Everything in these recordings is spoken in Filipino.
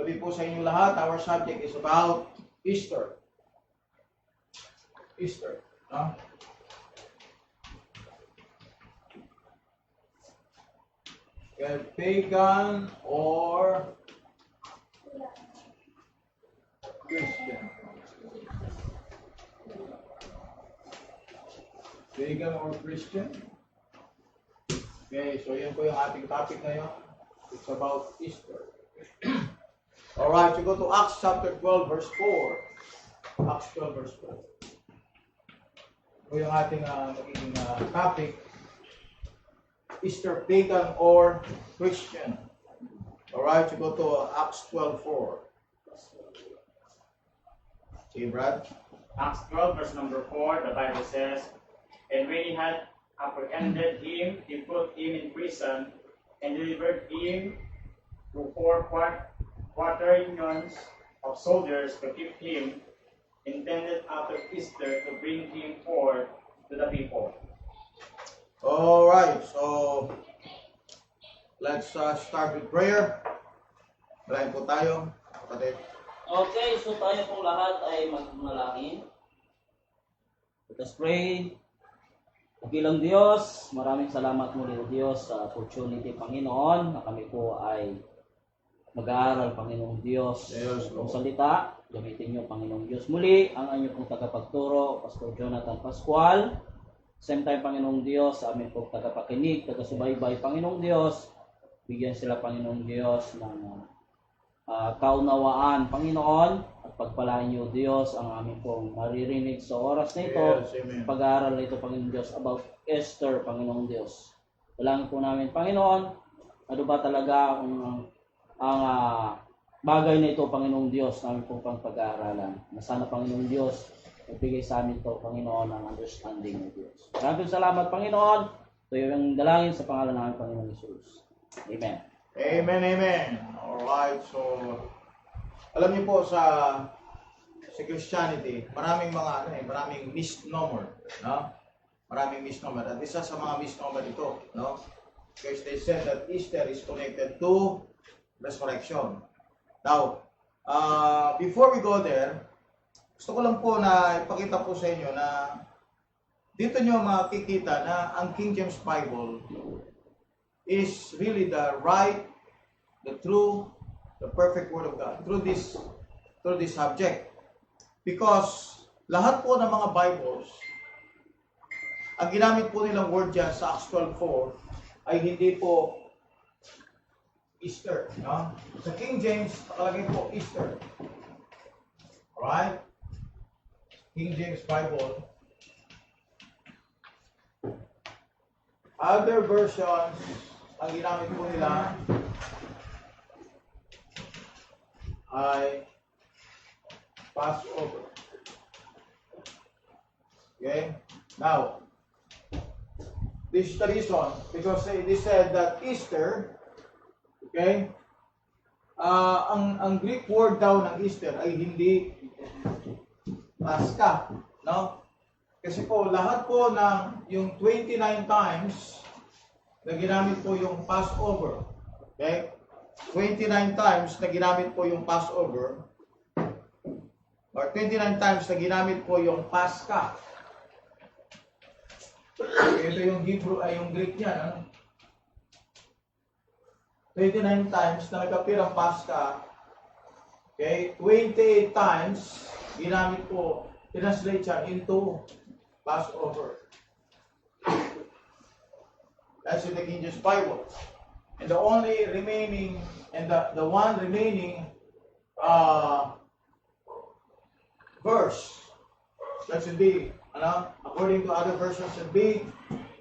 Gabi po sa inyong lahat. Our subject is about Easter. Easter. No? Okay, pagan or Christian. Pagan or Christian. Okay, so yan po yung ating topic ngayon. It's about Easter. Alright, you go to Acts chapter 12 verse 4. Acts 12 verse 4. Ito yung ating magiging topic. Easter, pagan or Christian. Alright, you go to Acts 12:4. See, Brad? Acts 12 verse number 4, the Bible says, "And when he had apprehended him, he put him in prison, and delivered him to 4 quaternions of soldiers to keep him, intended after Easter to bring him forth to the people." Alright, so let's start with prayer. Malayan po tayo, kapatid. Okay, so tayo pong lahat ay magmanalangin. Let us pray. Dakilang Diyos, maraming salamat muli o Diyos sa opportunity, Panginoon, na kami po ay mag-aaral, Panginoong Diyos. Yes, Kung salita, gamitin niyo, Panginoong Diyos. Muli, ang inyong pong tagapagturo, Pastor Jonathan Pascual. Same time, Panginoong Diyos, sa aming pong tagapakinig, taga-subaybay, Panginoong Diyos. Bigyan sila, Panginoong Diyos, ng kaunawaan, Panginoon, at pagpalain niyo, Diyos, ang aming pong maririnig sa oras na ito. Yes, amen. Pag-aaral na ito, Panginoong Diyos, about Esther, Panginoong Diyos. Dalangin po namin, Panginoon, ano ba talaga ang bagay na ito, Panginoong Diyos, namin pong pag-aaralan. Na sana, Panginoong Diyos, ibigay sa amin ito, Panginoon, ang understanding ng Diyos. Maraming salamat, Panginoon. Ito yung dalangin sa pangalan namin, Panginoong Jesus. Amen. Amen, amen. Alright, so alam niyo po sa Christianity, maraming maraming misnomer, no? Maraming misnomer. At isa sa mga misnomer ito, no? Because they said that Easter is connected to resurrection. Now, before we go there, gusto ko lang po na ipakita po sa inyo na dito nyo makikita na ang King James Bible is really the right, the true, the perfect Word of God through this subject. Because lahat po ng mga Bibles, ang ginamit po nilang word dyan sa Acts 12:4 ay hindi po Easter. No? Sa King James, nakalagay po Easter. Alright? King James Bible. Other versions, ang ginamit po nila ay Passover. Okay? Now, this is the reason because they said that Easter, okay, ang Greek word daw ng Easter ay hindi Pascha, no? Kasi po, lahat po ng yung 29 times na ginamit po yung Passover. Okay? 29 times na ginamit po yung Passover or 29 times na ginamit po yung Pascha. Ito yung Hebrew ay yung Greek niya, no? 29 times na nag-appear ang Pascha. Okay? 28 times ginamit po, translate siya into Passover. That's in the King James Bible. And the only remaining, and the one remaining verse that should be, according to other versions, should be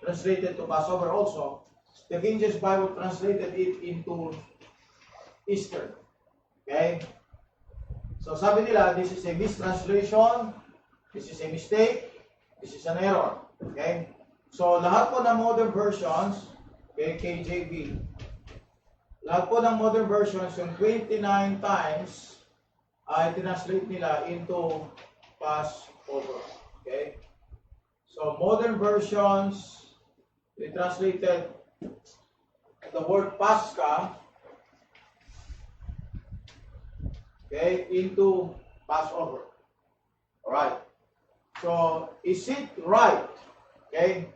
translated to Passover also. The King James Bible translated it into Easter. Okay? So sabi nila, this is a mistranslation, this is a mistake, this is an error. Okay? So, lahat po ng modern versions, okay, KJV, lahat po ng modern versions, yung 29 times, ay translate nila into Passover. Okay? So, modern versions, they translated the word Pascha okay, into Passover. Alright. So, is it right, okay?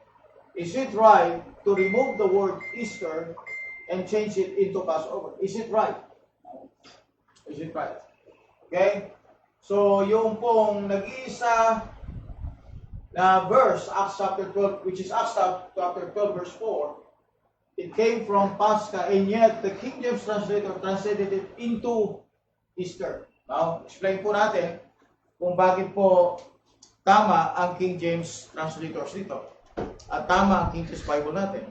Is it right to remove the word Easter and change it into Passover? Is it right? Is it right? Okay? So, yung pong nag-iisa na verse, Acts chapter 12, which is Acts chapter 12, verse 4, it came from Pascha, and yet the King James translator translated it into Easter. Now, explain po natin kung bakit po tama ang King James translators dito. At tama ang King James Bible natin.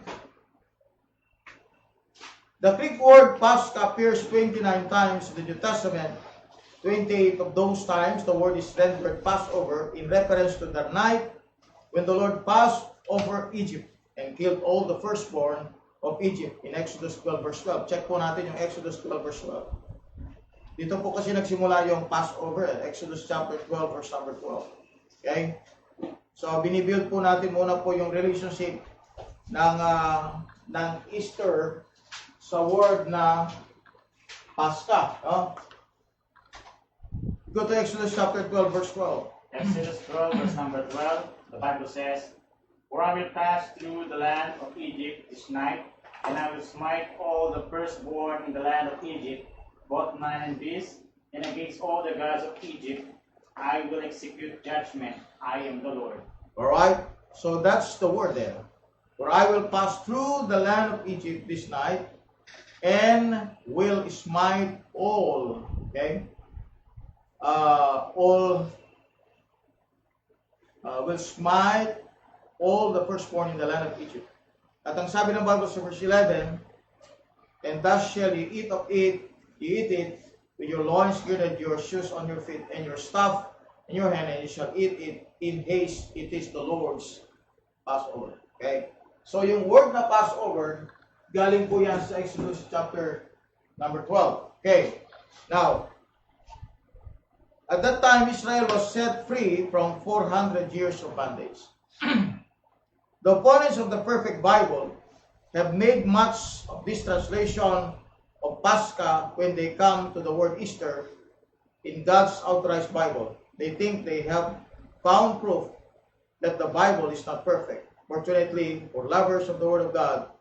The Greek word Pascha appears 29 times in the New Testament. 28 of those times, the word is rendered Passover in reference to the night when the Lord passed over Egypt and killed all the firstborn of Egypt in Exodus 12 verse 12. Check po natin yung Exodus 12 verse 12. Dito po kasi nagsimula yung Passover, Exodus chapter 12 verse number 12. Okay? So, binibuild po natin muna po yung relationship ng Easter sa word na Pascha. No? Go to Exodus chapter 12 verse 12. Exodus 12, verse number 12, the Bible says, "For I will pass through the land of Egypt this night, and I will smite all the firstborn in the land of Egypt, both man and beast, and against all the gods of Egypt I will execute judgment. I am the Lord." Alright? So that's the word there. For I will pass through the land of Egypt this night, and will smite all, okay? Will smite all the firstborn in the land of Egypt. At ang sabi ng Bible sa verse 11, "And thus shall you eat of it, you eat it, with your loins girded, your shoes on your feet, and your staff in your hand, and you shall eat it in haste. It is the Lord's Passover." Okay? So yung word na Passover, galing po yan sa Exodus chapter number 12. Okay? Now, at that time, Israel was set free from 400 years of bondage. The opponents of the perfect Bible have made much of this translation of Pascha when they come to the word Easter in God's authorized Bible. They think they have found proof that the Bible is not perfect. Fortunately, for lovers of the Word of God,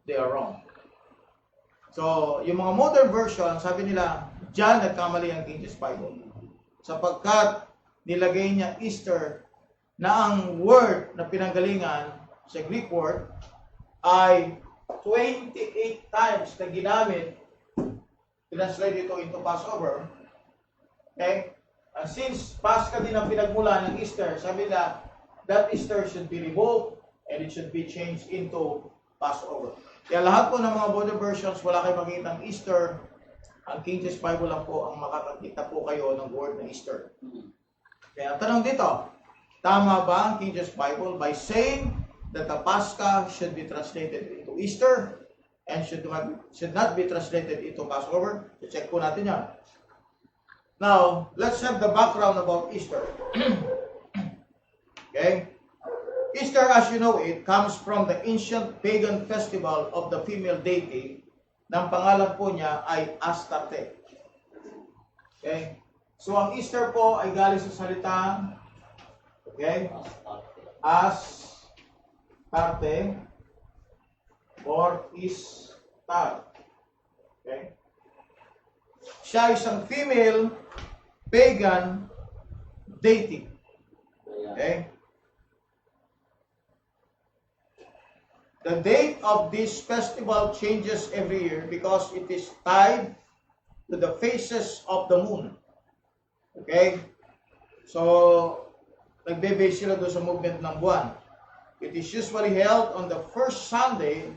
they are wrong. So, yung mga modern version, sabi nila, diyan nagkamali ang King James Bible. Sapagkat nilagay niya Easter na ang word na pinanggalingan sa Greek word ay 28 times na ginamit, translate ito into Passover. Okay? And since Pascha din ang pinagmula ng Easter, sabi nila, that Easter should be revoked and it should be changed into Passover. Kaya lahat po ng mga modern versions, wala kayo makikita ng Easter. Ang King James Bible lang po ang makakakita po kayo ng word na Easter. Kaya tanong dito, tama ba ang King James Bible by saying that the Pascha should be translated into Easter and should not be translated into Passover? So check po natin yan. Now, let's have the background about Easter. Okay? Easter, as you know it, comes from the ancient pagan festival of the female deity. Ng pangalan po niya ay Astarte. Okay? So, ang Easter po ay galing sa salitang, okay, Astarte or Istar. Okay? Siya isang female pagan deity. Okay? The date of this festival changes every year because it is tied to the phases of the moon. Okay? So, nagbe-base sila doon sa movement ng buwan. It is usually held on the first Sunday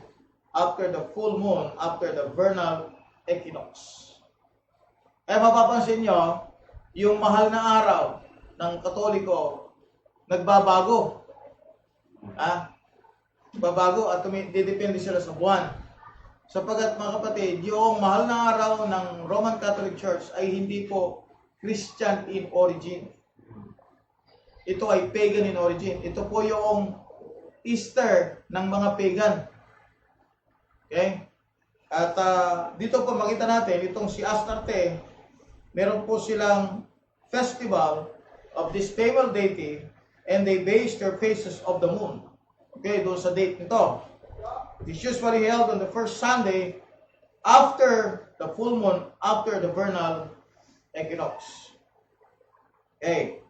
after the full moon, after the vernal equinox. Kaya mapapansin nyo, yung mahal na araw ng Katoliko, nagbabago. Babago at didepende sila sa buwan. Sapagat mga kapatid, yung mahal na araw ng Roman Catholic Church ay hindi po Christian in origin. Ito ay pagan in origin. Ito po yung Easter ng mga pagan. Okay? At dito po makita natin, itong si Astarte, meron po silang festival of this female deity and they base their phases of the moon. Okay, doon sa date nito. It is usually held on the first Sunday after the full moon, after the vernal equinox. Okay,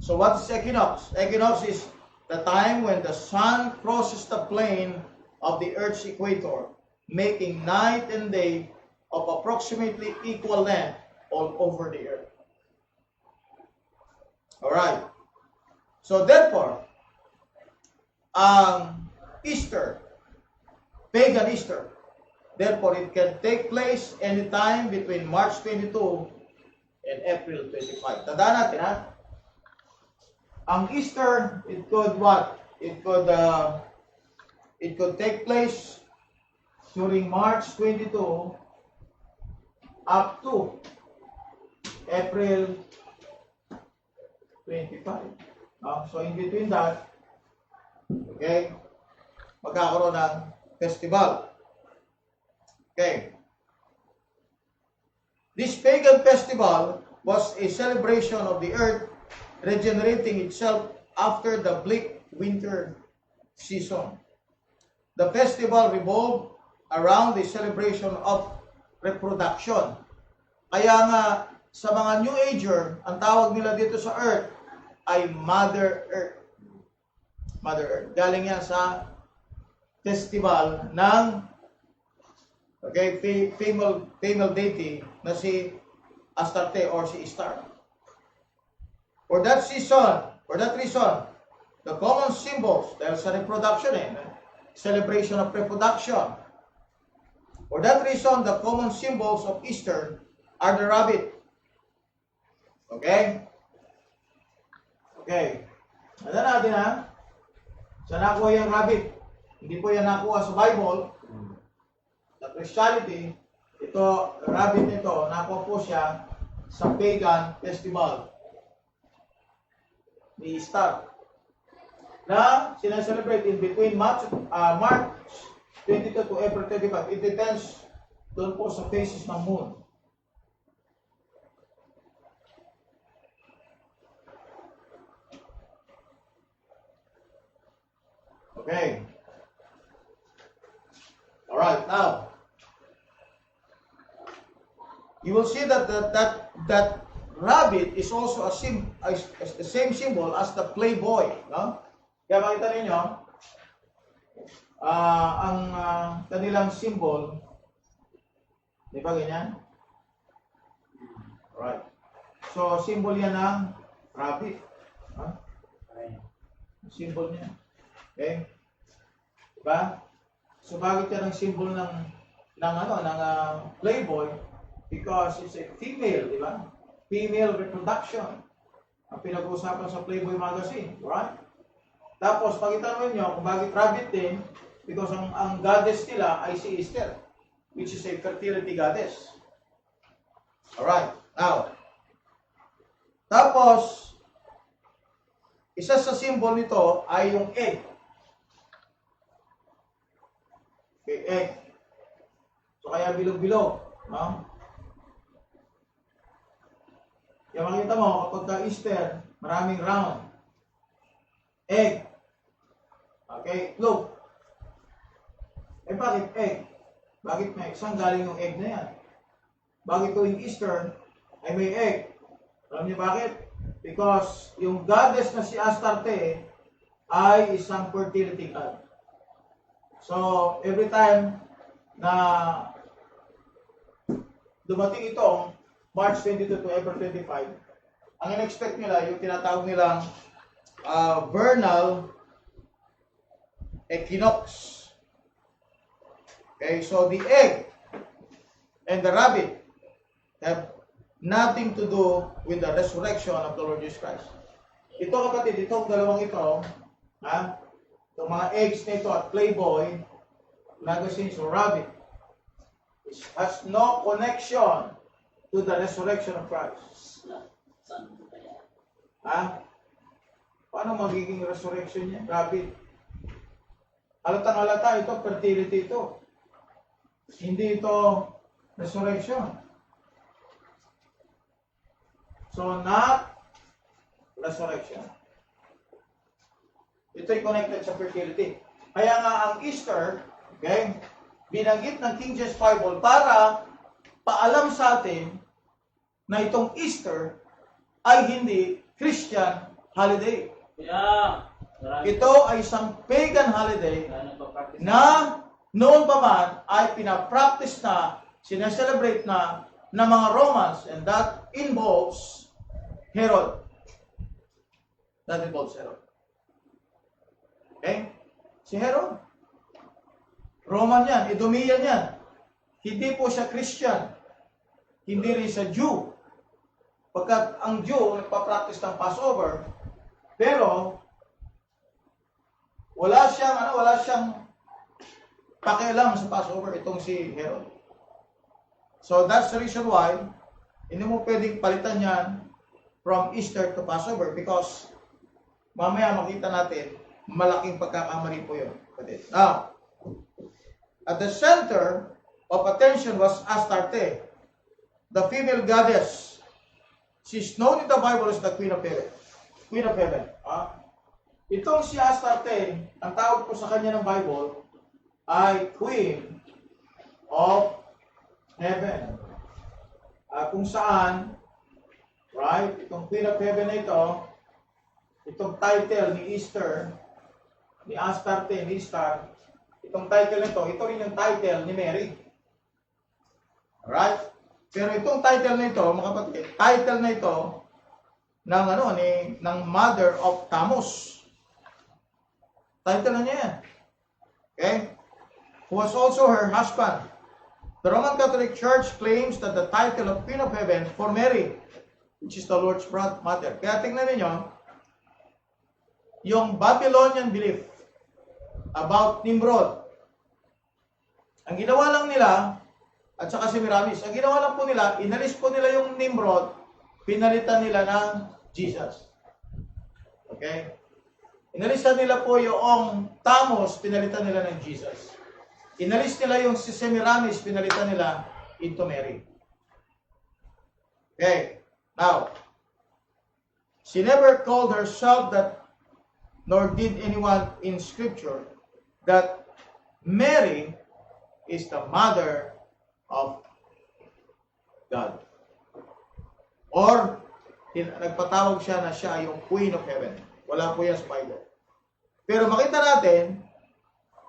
so what is equinox? Equinox is the time when the sun crosses the plane of the Earth's equator, making night and day of approximately equal length all over the Earth. Alright. So therefore, Easter, pagan Easter, therefore it can take place anytime between March 22 and April 25. Tandaan natin, ha? Ang Easter, it could what? It could take place during March 22 up to April 25. So in between that, okay, magkakaroon ng festival. Okay. This pagan festival was a celebration of the earth regenerating itself after the bleak winter season. The festival revolved around the celebration of reproduction. Kaya nga, sa mga New Ager, ang tawag nila dito sa Earth ay Mother Earth. Mother Earth. Galing yan sa festival ng female deity na si Astarte or si Istar. For that reason, the common symbols, dahil sa reproduction celebration of reproduction. For that reason, the common symbols of Easter are the rabbit. Okay? Okay. Ano natin, ha? Saan nakuha yung rabbit? Hindi po yan nakuha sa Bible. Sa Christianity, ito, rabbit nito, nakuha po siya sa pagan festival ni Easter na sinaselebrate in between March 22 to April 25. It depends doon po sa phases ng moon. Okay. All right. Now, you will see that that rabbit is also the same symbol as the playboy, no? Kaya makita ninyo, ang kanilang symbol, di ba ganyan? Alright. So, symbol yan ng rabbit. Huh? Symbol niya. Okay? Diba? So, bakit yan ang symbol ng playboy? Because it's a female, di ba? Female reproduction. Ang pinag-uusapan sa Playboy magazine, right? Tapos, pakitanong nyo kung bakit rabbit din, because ang goddess nila ay si Easter, which is a fertility goddess. Alright, now, tapos, isa sa symbol nito ay yung egg. Okay, egg. So, kaya bilog-bilog, no? Kaya makita mo, kapag ka-Easter, maraming round. Egg. Okay, look. Eh, bakit egg? Bakit may isang galing yung egg na yan? Bakit tuwing Easter ay may egg? Alam niyo bakit? Because yung goddess na si Astarte ay isang fertility god. So, every time na dumating itong March 22 to April 25, ang in-expect nila, yung tinatawag nilang vernal equinox. Okay, so the egg and the rabbit have nothing to do with the resurrection of the Lord Jesus Christ. Ito kapatid, itong dalawang ito, itong mga eggs nito at Playboy magazines or rabbit, it has no connection to the resurrection of Christ. Paano magiging resurrection niya? Rabbit. Halatang-halata ito, fertility ito. Hindi ito resurrection. So, not resurrection. Ito'y connected sa fertility. Kaya nga ang Easter, okay, binanggit ng King James Bible para paalam sa atin na itong Easter ay hindi Christian holiday. Yeah. Ito ay isang pagan holiday Nagpa-practice na noon pa man ay pinapractice na, sineselebrate na ng mga Romans, and that involves Herod. That involves Herod. Okay? Si Herod. Roman yan, Edomian yan. Hindi po siya Christian. Hindi rin siya Jew. Pagkat ang Jew nagpa-practice ng Passover, pero wala siyang pakialam sa Passover itong si Herod. So that's the reason why hindi mo pwedeng palitan yan from Easter to Passover, because mamaya makita natin malaking pagkakamali po yun. Now, at the center of attention was Astarte, the female goddess. She's known in the Bible as the Queen of Heaven. Queen of Heaven. Itong si Astarte, ang tawag po sa kanya ng Bible ay Queen of Heaven. Kung saan, right, itong Queen of Heaven na ito, itong title ni Easter, ni Astarte, ni Star, itong title nito, ito rin yung title ni Mary. Alright? Pero itong title na ito, mga kapatid, title na ito ng ng Mother of Tammuz. Title na niya yan. Okay? Who was also her husband. The Roman Catholic Church claims that the title of Queen of Heaven for Mary, which is the Lord's mother. Kaya tingnan niyo yung Babylonian belief about Nimrod. Ang ginawa lang nila, at saka si Miramis, ang ginawa lang po nila, inalis po nila yung Nimrod, pinalitan nila ng Jesus. Okay? Inalisan nila po yung Tammuz, pinalitan nila ng Jesus. Inalis nila yung si Semiramis, pinalitan nila into Mary. Okay. Now, she never called herself that, nor did anyone in Scripture, that Mary is the mother of God. Or, nagpatawag siya na siya yung Queen of Heaven. Wala po yan sa Bible. Pero makita natin,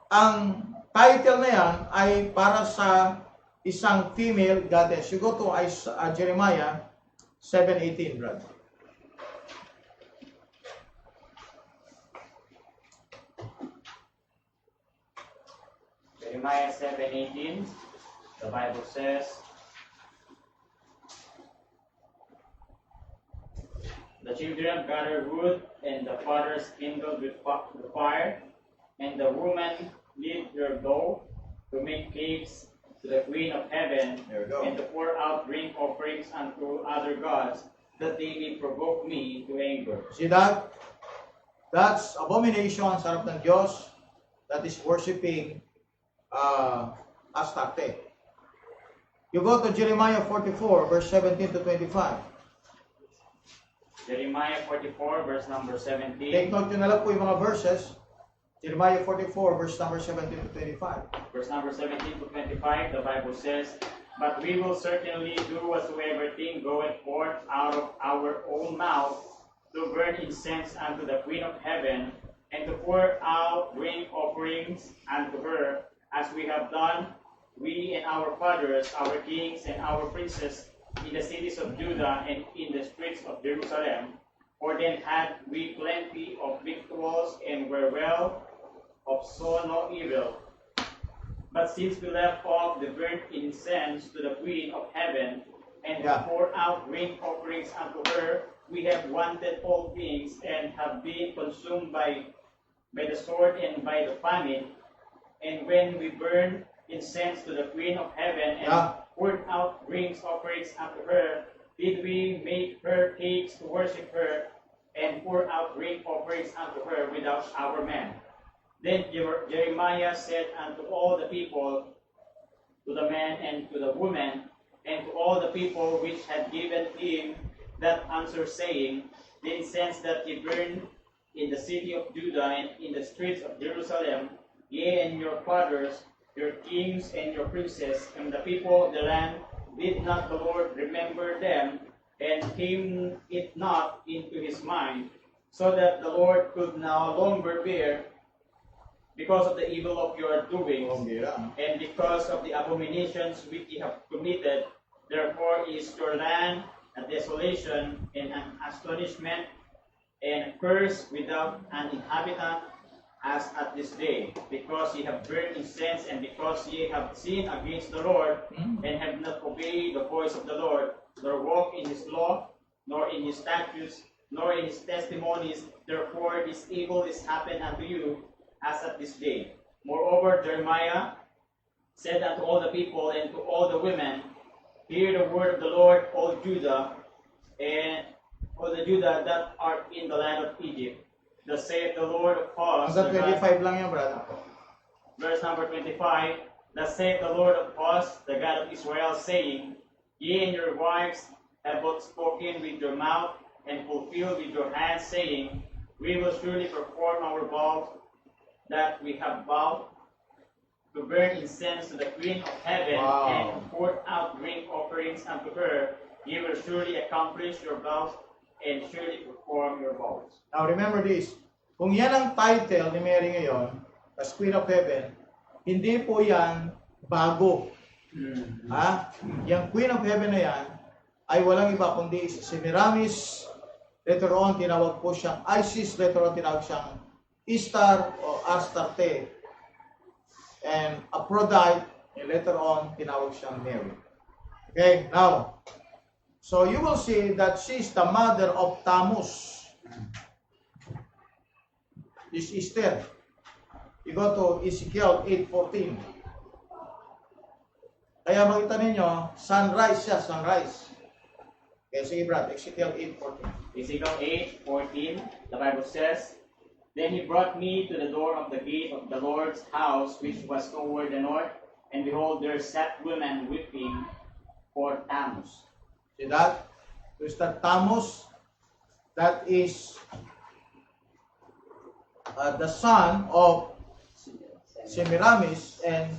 ang title na yan ay para sa isang female goddess. You go to Jeremiah 7:18, brother. Jeremiah 7:18, the Bible says, the children gathered wood, and the fathers kindled with the fire, and the women lit their dough to make cakes to the Queen of Heaven, and to pour out drink offerings unto other gods, that they may provoke me to anger. See that? That's abomination sa harap ng Diyos. That is worshiping Astarte. You go to Jeremiah 44, verse 17 to 25. Jeremiah 44, verse number 17. Take note nyo na lang po yung mga verses. Jeremiah 44, verse number 17 to 25. Verse number 17 to 25, the Bible says, but we will certainly do whatsoever thing goeth forth out of our own mouth, to burn incense unto the Queen of Heaven, and to pour out drink offerings unto her, as we have done, we and our fathers, our kings, and our princes, in the cities of Judah and in the streets of Jerusalem. For then had we plenty of victuals, and were well of saw no evil. But since we left off the burnt incense to the Queen of Heaven, and pour out drink offerings unto her, we have wanted all things, and have been consumed by the sword and by the famine. And when we burned incense to the Queen of Heaven, and poured out drink offerings unto her, did we make her cakes to worship her, and pour out drink offerings unto her without our men. Then Jeremiah said unto all the people, to the men and to the women, and to all the people which had given him that answer, saying, The incense that ye burn in the city of Judah and in the streets of Jerusalem, ye and your fathers, your kings and your princes, and the people of the land, did not the Lord remember them, and came it not into his mind, so that the Lord could no longer bear because of the evil of your doings, and because of the abominations which ye have committed. Therefore is your land a desolation and an astonishment, and a curse without an inhabitant, as at this day, because ye have burned incense, and because ye have sinned against the Lord, and have not obeyed the voice of the Lord, nor walked in his law, nor in his statutes, nor in his testimonies. Therefore this evil is happened unto you, as at this day. Moreover, Jeremiah said unto all the people and to all the women, Hear the word of the Lord, all Judah, and all the Judah that are in the land of Egypt. Thus saith the Lord of hosts. Hanggang 25 lang yan, brother. Verse number 25. Thus saith the Lord of hosts, the God of Israel, saying, Ye and your wives have both spoken with your mouth, and fulfilled with your hands, saying, We will surely perform our vows that we have vowed, to burn incense to the Queen of Heaven, and to pour out drink offerings unto her. Ye will surely accomplish your vows, and surely perform your vows. Now remember this, kung yan ang title ni Mary ngayon, as Queen of Heaven, hindi po yan bago. Ha? Yung Queen of Heaven na yan, ay walang iba kundi si Semiramis. Later on, tinawag po siyang Isis. Later on, tinawag siyang Istar o Astarte. And Aphrodite. And later on, tinawag siyang Mary. Okay, now, so you will see that she is the mother of Tammuz. This is Esther. You go to Ezekiel 8:14. Kaya makita ninyo, sunrise siya, sunrise. Okay, sige Brad, Ezekiel 8:14. Ezekiel 8:14, the Bible says, Then he brought me to the door of the gate of the Lord's house, which was toward the north, and behold, there sat women weeping for Tammuz. See that? So is that Tammuz? That is the son of Semiramis, and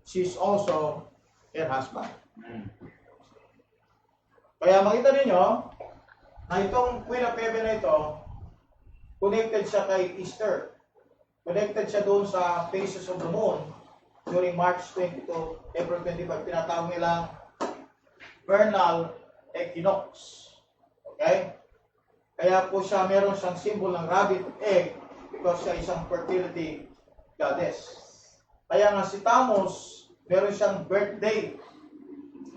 she's also her husband. Kaya makita ninyo na itong Queen of Heaven na ito, connected siya kay Easter. Connected siya doon sa phases of the moon during March 22, April 25. Tinatawag nilang vernal equinox. Okay? Kaya po siya, meron siyang symbol ng rabbit egg because siya isang fertility goddess. Kaya nga si Tammuz, meron siyang birthday.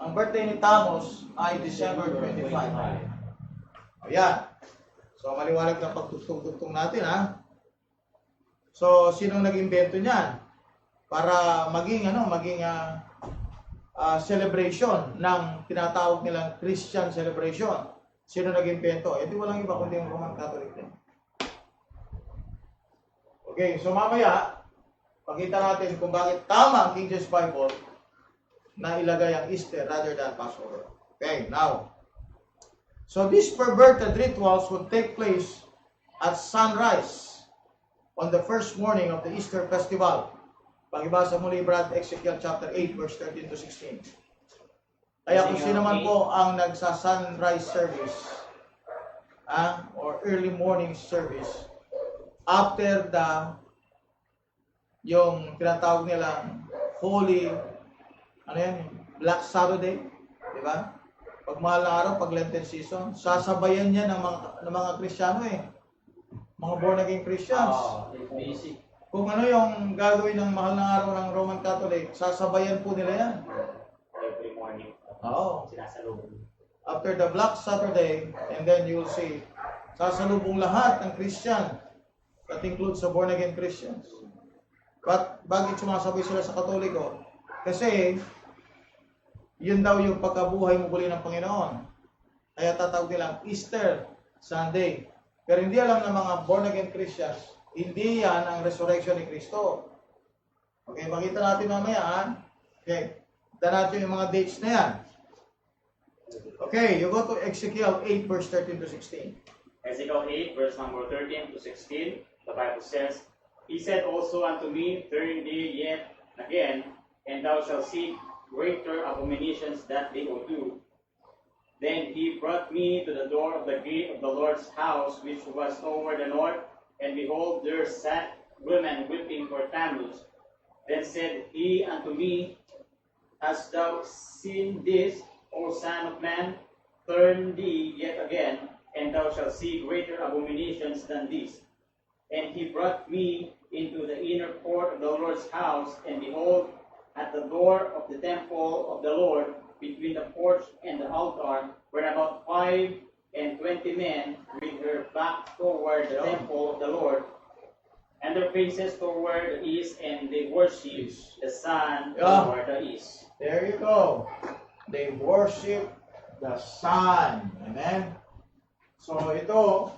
Ang birthday ni Tammuz ay December 25. Ayan. So, maliwanag na pagtugtong-tugtong natin, ha? So, sinong nag-imbento niyan? Para maging, celebration ng tinatawag nilang Christian celebration. Sino nag-imbento? Eh, di walang iba kundi yung Roman Catholic din. Okay, so mamaya, pakita natin kung bakit tama ang King James Bible na ilagay ang Easter rather than Passover. Okay, now, so these perverted rituals would take place at sunrise on the first morning of the Easter festival. Pag-ibasa muli, Brad, Ezekiel chapter 8, verse 13 to 16. Kaya kung sino man po ang nagsa-sunrise service, or early morning service, after yung tinatawag nila Holy, Black Saturday, di ba? Pag mahal na araw, pag Lenten season, sasabayan niya ng mga Kristiyano mga born again Christians. Basic. Kung ano yung gagawin ng mahal na araw ng Roman Catholic, sasabayan po nila yan. Every morning. Oo. Sinasalubong. After the Black Saturday, and then you will see, sasalubong lahat ng Christian. That includes the born again Christians. But bakit sumasabay sila sa Katoliko? Kasi yun daw yung pagkabuhay muli ng Panginoon. Kaya tatawag nilang Easter Sunday. Pero hindi alam ng mga born again Christians, hindi yan ang resurrection ni Kristo. Okay, makita natin mamaya. Okay, kita natin yung mga dates na yan. Okay, you go to Ezekiel 8 verse 13 to 16. Ezekiel 8, verse number 13 to 16, the Bible says, He said also unto me, Turn thee yet again, and thou shalt see greater abominations that they will do. Then he brought me to the door of the gate of the Lord's house, which was toward the north, and behold, there sat women weeping for Tammuz. Then said he unto me, Hast thou seen this, O son of man? Turn thee yet again, and thou shalt see greater abominations than these. And he brought me into the inner court of the Lord's house, and behold, at the door of the temple of the Lord, between the porch and the altar, were about 25 men with their back toward the temple of the Lord, and their faces toward the east, and they worship the sun toward the east. There you go. They worship the sun. Amen? So ito,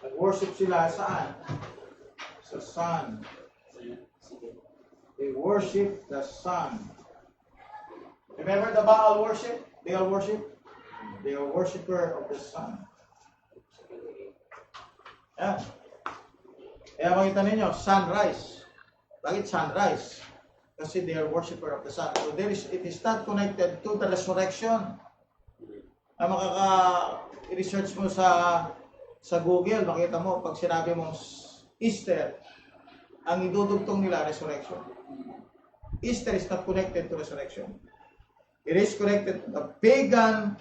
nag-worship sila saan? Sa sun. They worship the sun. Remember the Baal worship? They all worship? They are worshiper of the sun. Yan. Kaya makita ninyo, sunrise. Bakit sunrise? Kasi they are worshiper of the sun. So it is not connected to the resurrection. I-research mo sa Google, makita mo, pag sinabi mong Easter, ang idudugtong nila, resurrection. Easter is not connected to resurrection. It is connected to the pagan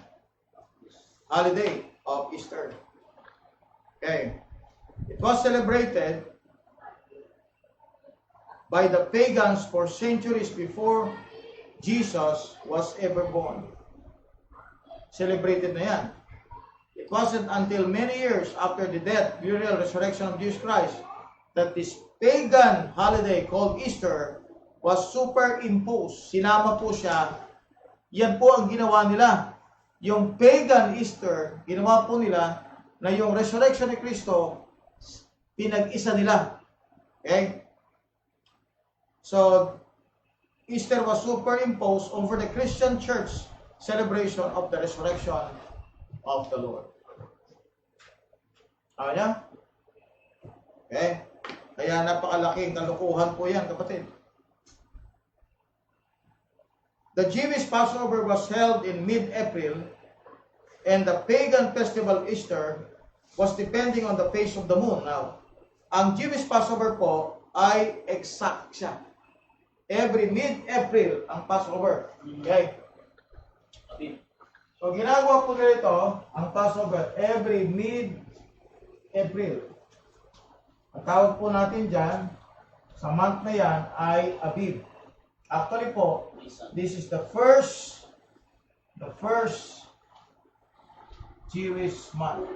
holiday of Easter. Okay. It was celebrated by the pagans for centuries before Jesus was ever born. Celebrated na yan. It wasn't until many years after the death, burial, resurrection of Jesus Christ that this pagan holiday called Easter was superimposed. Sinama po siya. Yan po ang ginawa nila. Yung pagan Easter, ginawa po nila na yung resurrection ni Kristo, pinag-isa nila. Okay? So, Easter was superimposed over the Christian church celebration of the resurrection of the Lord. Ayaw niya? Okay? Kaya napakalaking kalukuhan po yan, kapatid. The Jewish Passover was held in mid-April, and the pagan festival Easter was depending on the phase of the moon. Now, ang Jewish Passover po ay exact siya. Every mid-April ang Passover. Okay? So, ginagawa po nito ang Passover every mid-April. Ang tawag po natin dyan, sa month na yan, ay Abib. Actually po, this is the first Jewish month.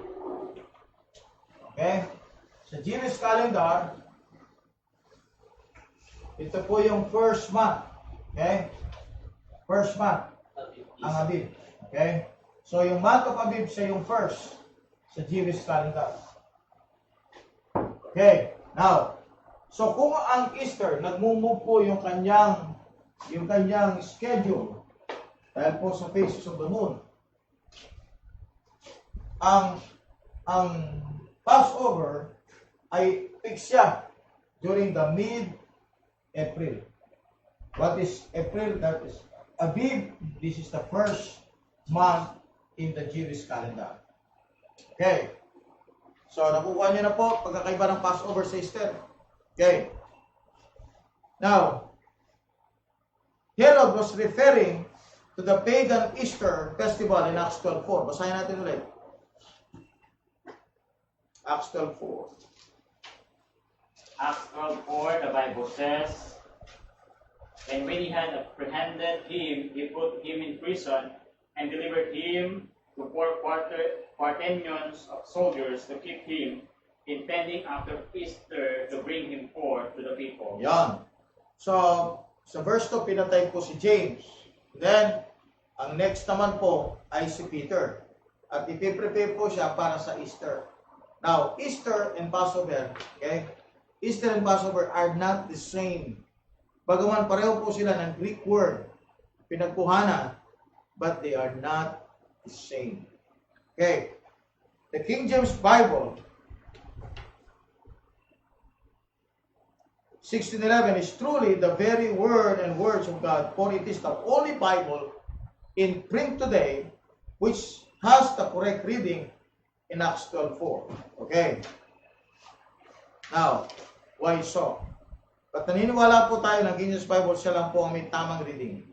Okay? Sa Jewish calendar, ito po yung first month. Okay? First month. Ang Abib. Okay? So, yung month of Abib siya yung first sa Jewish calendar. Okay? Now, so kung ang Easter, nagmumove po yung kanyang schedule dahil po sa phases of the moon, ang Passover ay fix siya during the mid-April. What is April? That is Abib. This is the first month in the Jewish calendar. Okay. So, nakukuha niyo na po pagkakaiba ng Passover sa Easter. Okay. Now, Herod was referring to the pagan Easter festival in Acts 12:4. Basahin natin ulit. Acts 12:4. Acts 12:4, the Bible says, And when he had apprehended him, he put him in prison and delivered him to 4 quaternions of soldiers to keep him, intending after Easter to bring him forth to the people. Yan. So, sa verse 2, pinatay po si James. Then, ang next naman po ay si Peter. At ipiprepare po siya para sa Easter. Now, Easter and Passover, okay? Easter and Passover are not the same. Bagaman pareho po sila ng Greek word, pinagkuhanan, but they are not is saying. Okay. The King James Bible, 1611, is truly the very word and words of God, for it is the only Bible in print today which has the correct reading in Acts 12:4. Okay. Now, why so? But naniniwala po tayo ng King James Bible, siya lang po ang may tamang reading.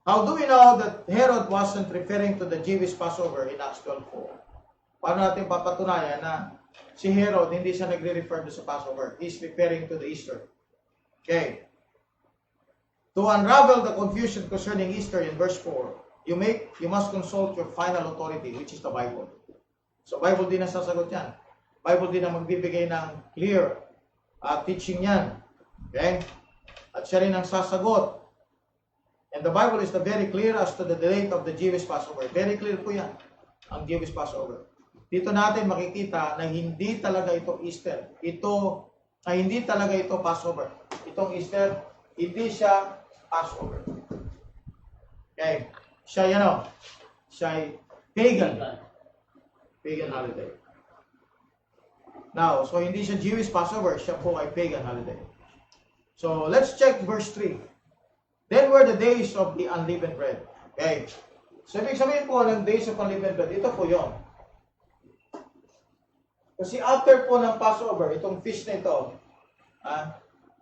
How do we know that Herod wasn't referring to the Jewish Passover in Acts 12:4? Paano natin papatunayan na si Herod hindi siya nagre-refer sa Passover? He's referring to the Easter. Okay. To unravel the confusion concerning Easter in verse 4, you must consult your final authority, which is the Bible. So Bible din ang sasagot yan. Bible din ang magbibigay ng clear teaching yan. Okay? At siya rin ang sasagot. And the Bible is very clear as to the date of the Jewish Passover. Very clear po yan, ang Jewish Passover. Dito natin makikita na hindi talaga ito Easter. Hindi talaga ito Passover. Itong Easter, hindi siya Passover. Okay? Siya ay pagan. Pagan holiday. Now, so hindi siya Jewish Passover, siya po ay pagan holiday. So, let's check verse 3. Then were the days of the unleavened bread. Okay. So, ibig sabihin po ng days of unleavened bread, ito po yun. Kasi after po ng Passover, itong feast na ito,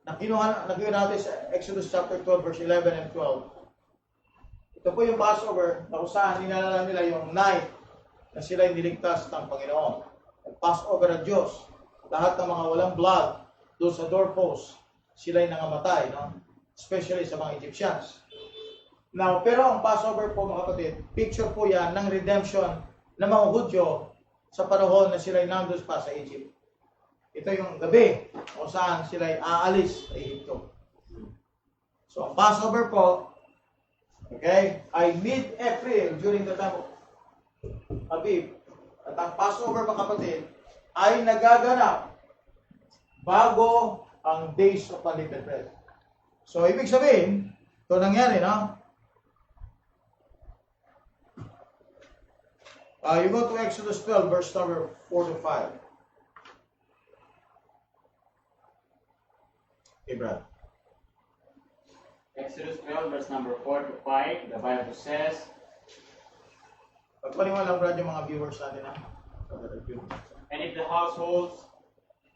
nakinuha natin sa Exodus chapter 12, verse 11 and 12. Ito po yung Passover, na kung saan ninalala nila yung night na sila niligtas ng Panginoon. Ang Passover ng Diyos, lahat ng mga walang blood doon sa doorpost, sila'y nangamatay, no? Especially sa mga Egyptians. Now, pero ang Passover po, mga kapatid, picture po yan ng redemption ng mga Hudyo sa panahon na sila'y nandun pa sa Egypt. Ito yung gabi kung saan sila'y aalis sa Egypto. So, ang Passover po, okay, ay mid-April during the time of Abib. At ang Passover, mga kapatid, ay nagaganap bago ang days of unleavened bread. So, ibig sabihin, ito nangyari, no? You go to Exodus 12, verse number 4 to 5. Okay, Brad. Exodus 12, verse number 4 to 5, the Bible says, Pagpaliwan lang, Brad, yung mga viewers natin, ha? And if the households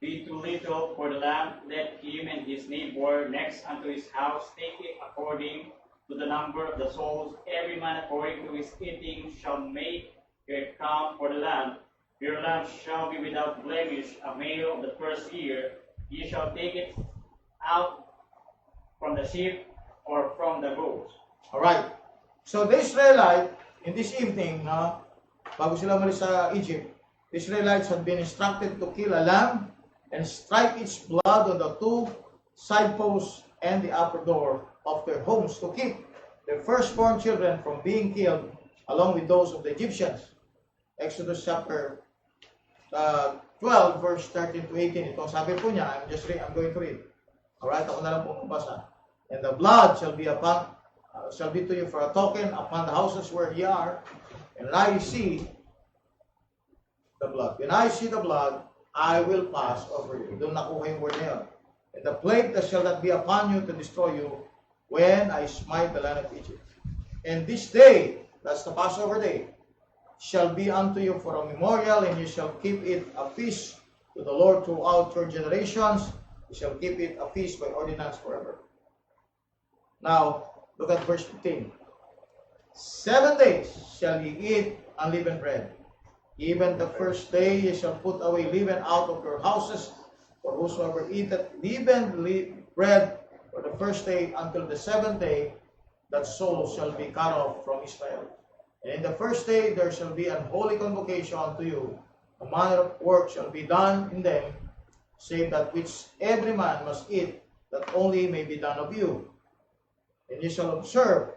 be too little for the lamb, let him and his neighbor next unto his house take it according to the number of the souls. Every man according to his eating shall make your account for the lamb. Your lamb shall be without blemish, a male of the first year. Ye shall take it out from the sheep or from the goats. Alright. So the Israelite, in this evening, bago sila umalis sa Egypt, the Israelites had been instructed to kill a lamb and strike its blood on the two side posts and the upper door of their homes to keep their firstborn children from being killed along with those of the Egyptians. Exodus chapter 12, verse 13 to 18. Ito sabi po niya, I'm going to read. Alright, ako na lang po magbasa. And the blood shall be to you for a token upon the houses where ye are, and I see the blood. When I see the blood, I will pass over you. Doon nakuha yung word na yun. And the plague that shall not be upon you to destroy you when I smite the land of Egypt. And this day, that's the Passover day, shall be unto you for a memorial, and you shall keep it a feast to the Lord throughout your generations. You shall keep it a feast by ordinance forever. Now, look at verse 15. 7 days shall ye eat unleavened bread. Even the first day ye shall put away leaven out of your houses, for whosoever eateth leavened bread for the first day until the 7th day, that soul shall be cut off from Israel. And in the first day there shall be an holy convocation unto you. A manner of work shall be done in them, save that which every man must eat, that only may be done of you. And you shall observe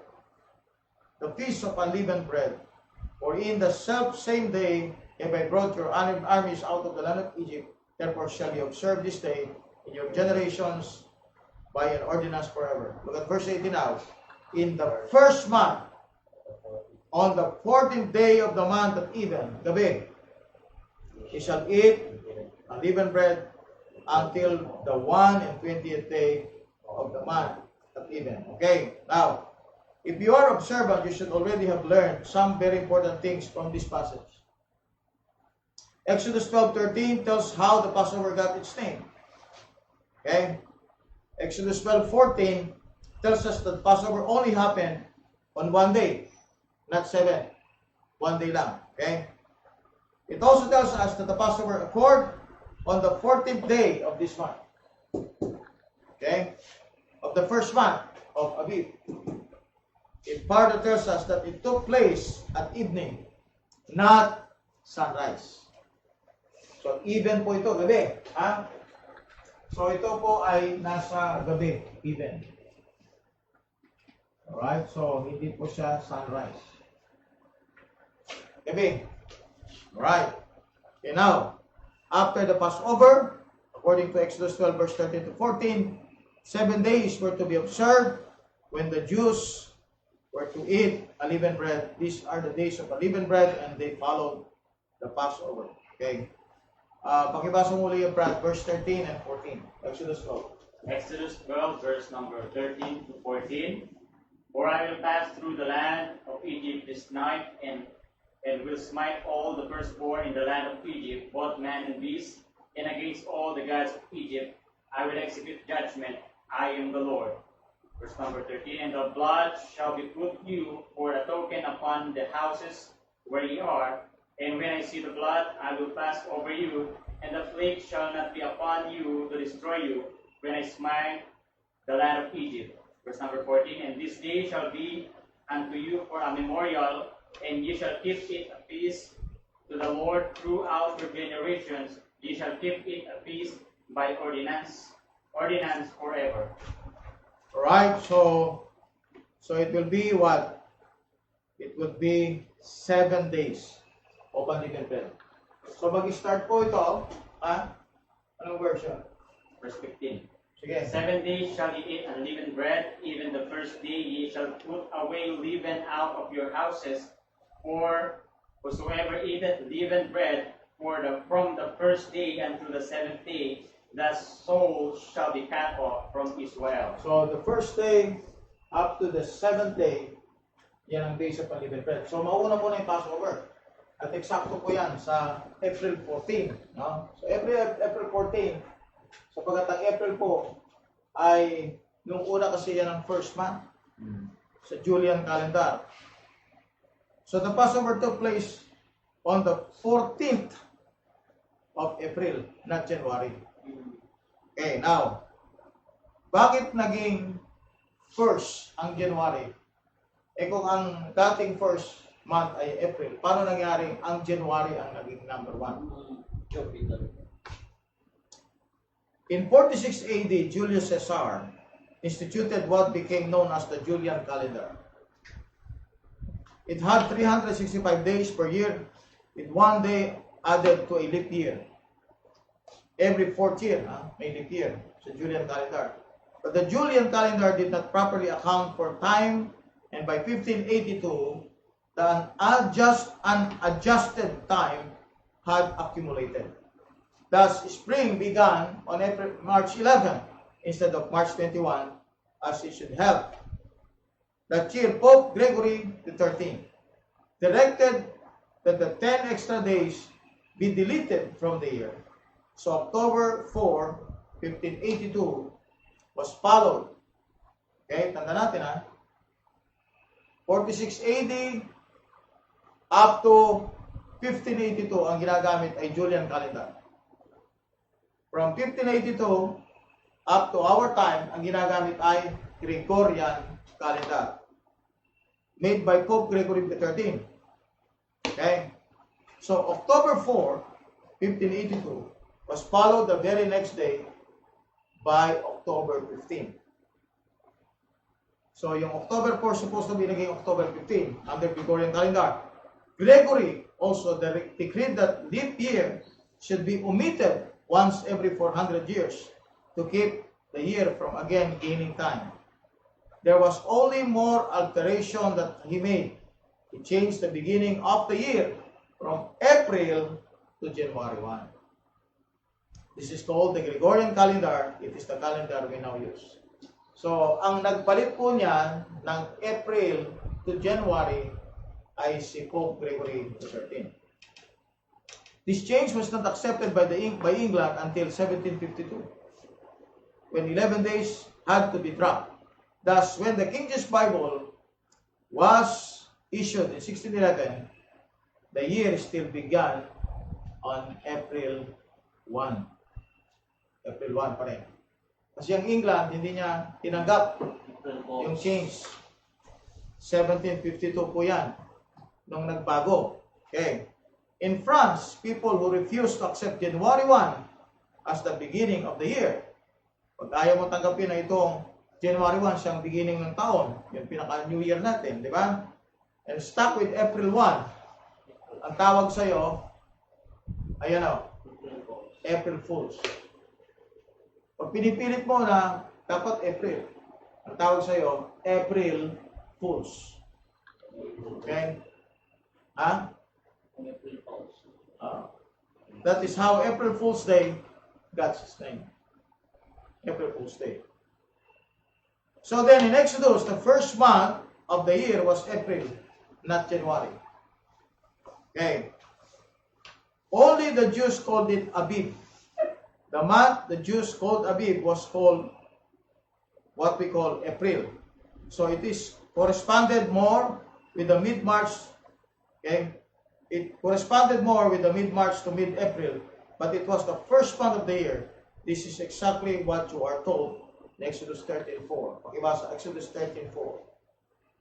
the feast of unleavened bread. For in the self-same day have I brought your armies out of the land of Egypt. Therefore shall you observe this day in your generations by an ordinance forever. Look at verse 18 now. In the first month, On the 14th day of the month at even, gabi, he shall eat unleavened bread until the 21st day of the month at even. Okay, now, if you are observant, you should already have learned some very important things from this passage. Exodus 12:13 tells how the Passover got its name. Okay? Exodus 12:14 tells us that Passover only happened on one day, not 7. One day lang. Okay? It also tells us that the Passover occurred on the 14th day of this month. Okay? Of the first month of Aviv. It further tells us that it took place at evening, not sunrise. So, even po ito, gabi. Ha? So, ito po ay nasa gabi, even. Alright? So, hindi po siya sunrise. Gabi. Alright. Okay, now, after the Passover, according to Exodus 12, verse 13 to 14, 7 days were to be observed when the Jews were to eat unleavened bread. These are the days of unleavened bread, and they followed the Passover. Okay? Pakibasa muli yung verse 13 and 14. Exodus 12. Exodus 12, verse number 13 to 14. For I will pass through the land of Egypt this night, and will smite all the firstborn in the land of Egypt, both man and beast, and against all the gods of Egypt I will execute judgment. I am the Lord. Verse number 13. And the blood shall be put you for a token upon the houses where ye are. And when I see the blood, I will pass over you, and the plague shall not be upon you to destroy you, when I smite the land of Egypt. Verse number 14. And this day shall be unto you for a memorial, and ye shall keep it a feast to the Lord throughout your generations. Ye shall keep it a feast by ordinance forever. Alright, so it will be what? It will be 7 days of unleavened bread. So mag-start po ito, ha? Anong version? Verse 15. Sige. 7 days shall ye eat unleavened bread, even the first day ye shall put away leaven out of your houses, for whosoever eateth leavened bread from the first day until the 7th day, the soul shall be cut off from Israel. So the first day up to the 7th day, yan ang days of unleavened bread. So mauna muna yung Passover. At eksakto po yan sa April 14. No? So April 14, sapagkat ang April po ay nung una kasi yan ang first month sa Julian calendar. So the Passover took place on the 14th of April, not January. Okay, now, bakit naging first ang January? Eh kung ang dating first month ay April, paano nangyari ang January ang naging number 1? In 46 AD, Julius Caesar instituted what became known as the Julian calendar. It had 365 days per year, with 1 day added to a leap year. Every 4th year, may leap year sa Julian calendar. But the Julian calendar did not properly account for time, and by 1582, the unadjusted time had accumulated. Thus, spring began on March 11 instead of March 21, as it should have. That year, Pope Gregory XIII directed that the 10 extra days be deleted from the year. So October 4, 1582 was followed. Okay, tanda natin 46 AD up to 1582 ang ginagamit ay Julian calendar. From 1582 up to our time, ang ginagamit ay Gregorian calendar, made by Pope Gregory XIII. Okay? So, October 4, 1582, was followed the very next day by October 15. So, yung October 4 supposed to be naging October 15 under Gregorian calendar. Gregory also decreed that leap year should be omitted once every 400 years to keep the year from again gaining time. There was only more alteration that he made. He changed the beginning of the year from April to January 1. This is called the Gregorian calendar. It is the calendar we now use. So, ang nagpalit po niyan ng April to January ay si Pope Gregory XIII. This change was not accepted by England until 1752, when 11 days had to be dropped. Thus, when the King James Bible was issued in 1611, the year still began on April 1. April 1 pa rin. Kasi ang England, hindi niya tinanggap yung change. 1752 po yan, nung nagbago. Okay. In France, people who refused to accept January 1 as the beginning of the year, pag ayaw mo tanggapin na itong January 1 siyang beginning ng taon, yung pinaka-New Year natin, di ba? And stuck with April 1, ang tawag sa'yo, ayan o, April Fools. Pag pinipilit mo na dapat April, ang tawag sa'yo, April Fools. Okay? Ha? That is how April Fool's Day got its name. April Fool's Day. So then in Exodus, the first month of the year was April, not January. Okay. Only the Jews called it Abib. The month the Jews called Abib was called what we call April. So it is corresponded more with the mid-March. Okay. It corresponded more with the mid-March to mid-April, but it was the first month of the year. This is exactly what you are told in Exodus 13:4. Pakibasa, Exodus 13:4.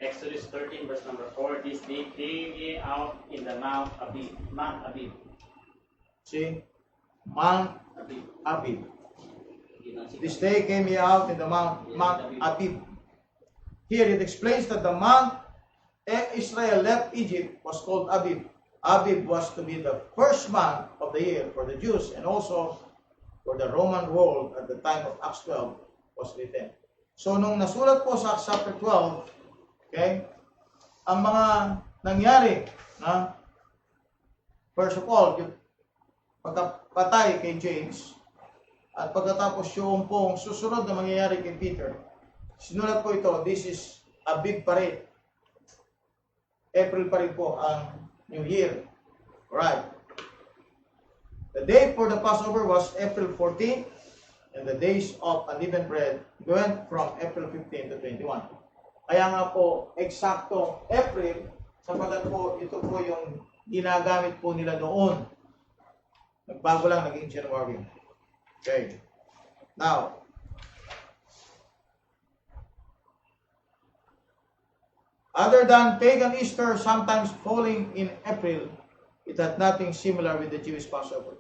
Exodus 13 verse number 4, this day came ye out in the Mount Abib. See? Mount Abib. This day came ye out in the Mount Abib. Here it explains that the month Israel left Egypt was called Abib. Abib was to be the first month of the year for the Jews and also for the Roman world at the time of Acts 12 was written. So nung nasulat po sa Acts chapter 12, okay, ang mga nangyari, na first of all, yung pagkapatay kay James, at pagkatapos yung pong susunod na mangyayari kay Peter, sinulat po ito, this is Abib pa rin. April pa rin po ang New Year. Right. The day for the Passover was April 14, and the days of unleavened bread went from April 15 to 21. Kaya nga po, eksakto April, sapagkat po ito po yung ginagamit po nila noon. Nagbago lang, naging January. Okay. Now, other than pagan Easter sometimes falling in April, it had nothing similar with the Jewish Passover.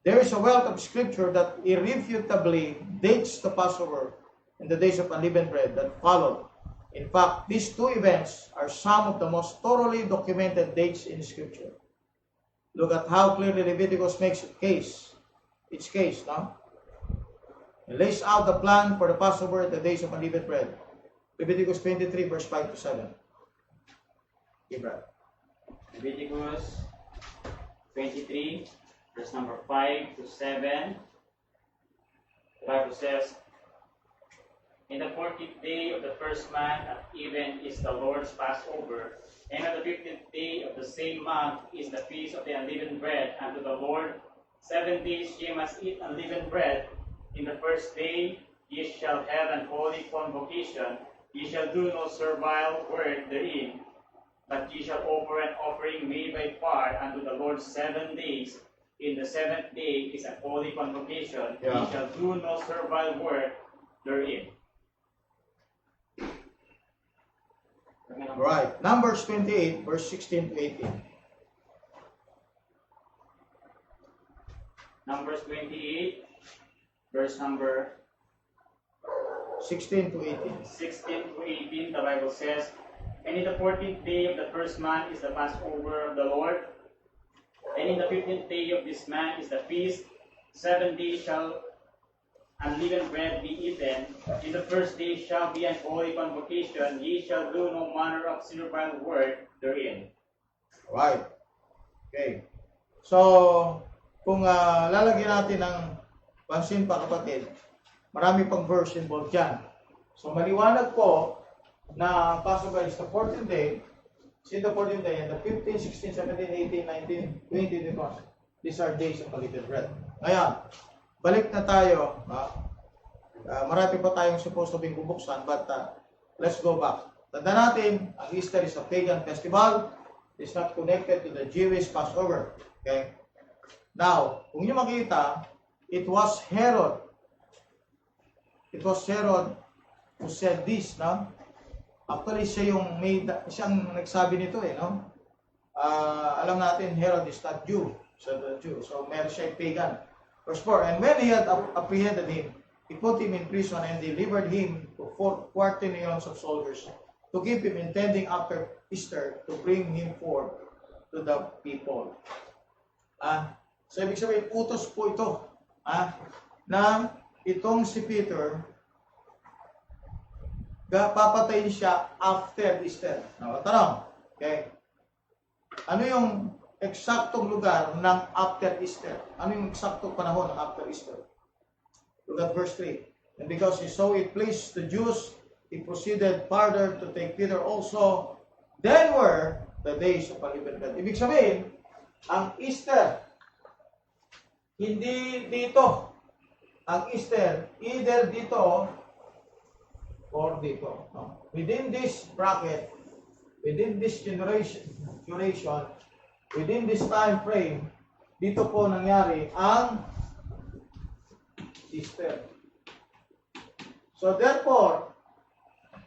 There is a wealth of scripture that irrefutably dates the Passover and the days of unleavened bread that followed. In fact, these two events are some of the most thoroughly documented dates in Scripture. Look at how clearly Leviticus makes its case, no? It lays out the plan for the Passover and the days of unleavened bread. Leviticus 23, verse 5 to 7. Brad. Leviticus 23, verse number 5 to 7. The Bible says, in the 14th day of the first month at even is the Lord's Passover, and on the 15th day of the same month is the feast of the unleavened bread unto the Lord. 7 days ye must eat unleavened bread. In the first day ye shall have an holy convocation. Ye shall do no servile work therein, but ye shall offer an offering made by fire unto the Lord 7 days. In the 7th day is a holy convocation. Ye shall do no servile work therein. Right. Numbers 28, verse 16 to 18. Numbers 28, verse number 16 to 18. 16 to 18, the Bible says, and in the 14th day of the first month is the Passover of the Lord, and in the 15th day of this month is the feast. 7 days shall unleavened bread be eaten. In the first day shall be an holy convocation. Ye shall do no manner of servile work therein. Right. Okay. So, kung lalagyan natin ng pansin pa kapatid, marami pang verse involved dyan. So, maliwanag po na ang Passover is the 14th day, the 14th day, and the 15, 16, 17, 18, 19, 20, because these are days of unleavened bread. Ngayon, balik na tayo. Marami pa tayong supposed to be bubuksan, but let's go back. Tanda natin, ang Easter is a pagan festival. It's not connected to the Jewish Passover. Okay? Now, kung nyo makita, it was Herod. It was Herod who said this, no? Actually, siyang nagsabi nito, no? Alam natin, Herod is not Jew. So, meron siya pagan. Verse 4, and when he had apprehended him, he put him in prison and delivered him to 4 quaternions of soldiers to keep him, intending after Easter to bring him forth to the people. So, ibig sabihin, utos po ito na itong si Peter, papatayin siya after Easter. Now, tanong, okay? Ano yung eksaktong lugar ng after Easter? Ano yung eksaktong panahon ng after Easter? Look at verse 3. And because he saw it pleased the Jews, he proceeded farther to take Peter also. Then were the days of unleavened bread. Ibig sabihin, ang Easter, hindi dito. Ang Easter, either dito or dito. No? Within this bracket, within this duration, within this time frame, dito po nangyari ang Easter. So therefore,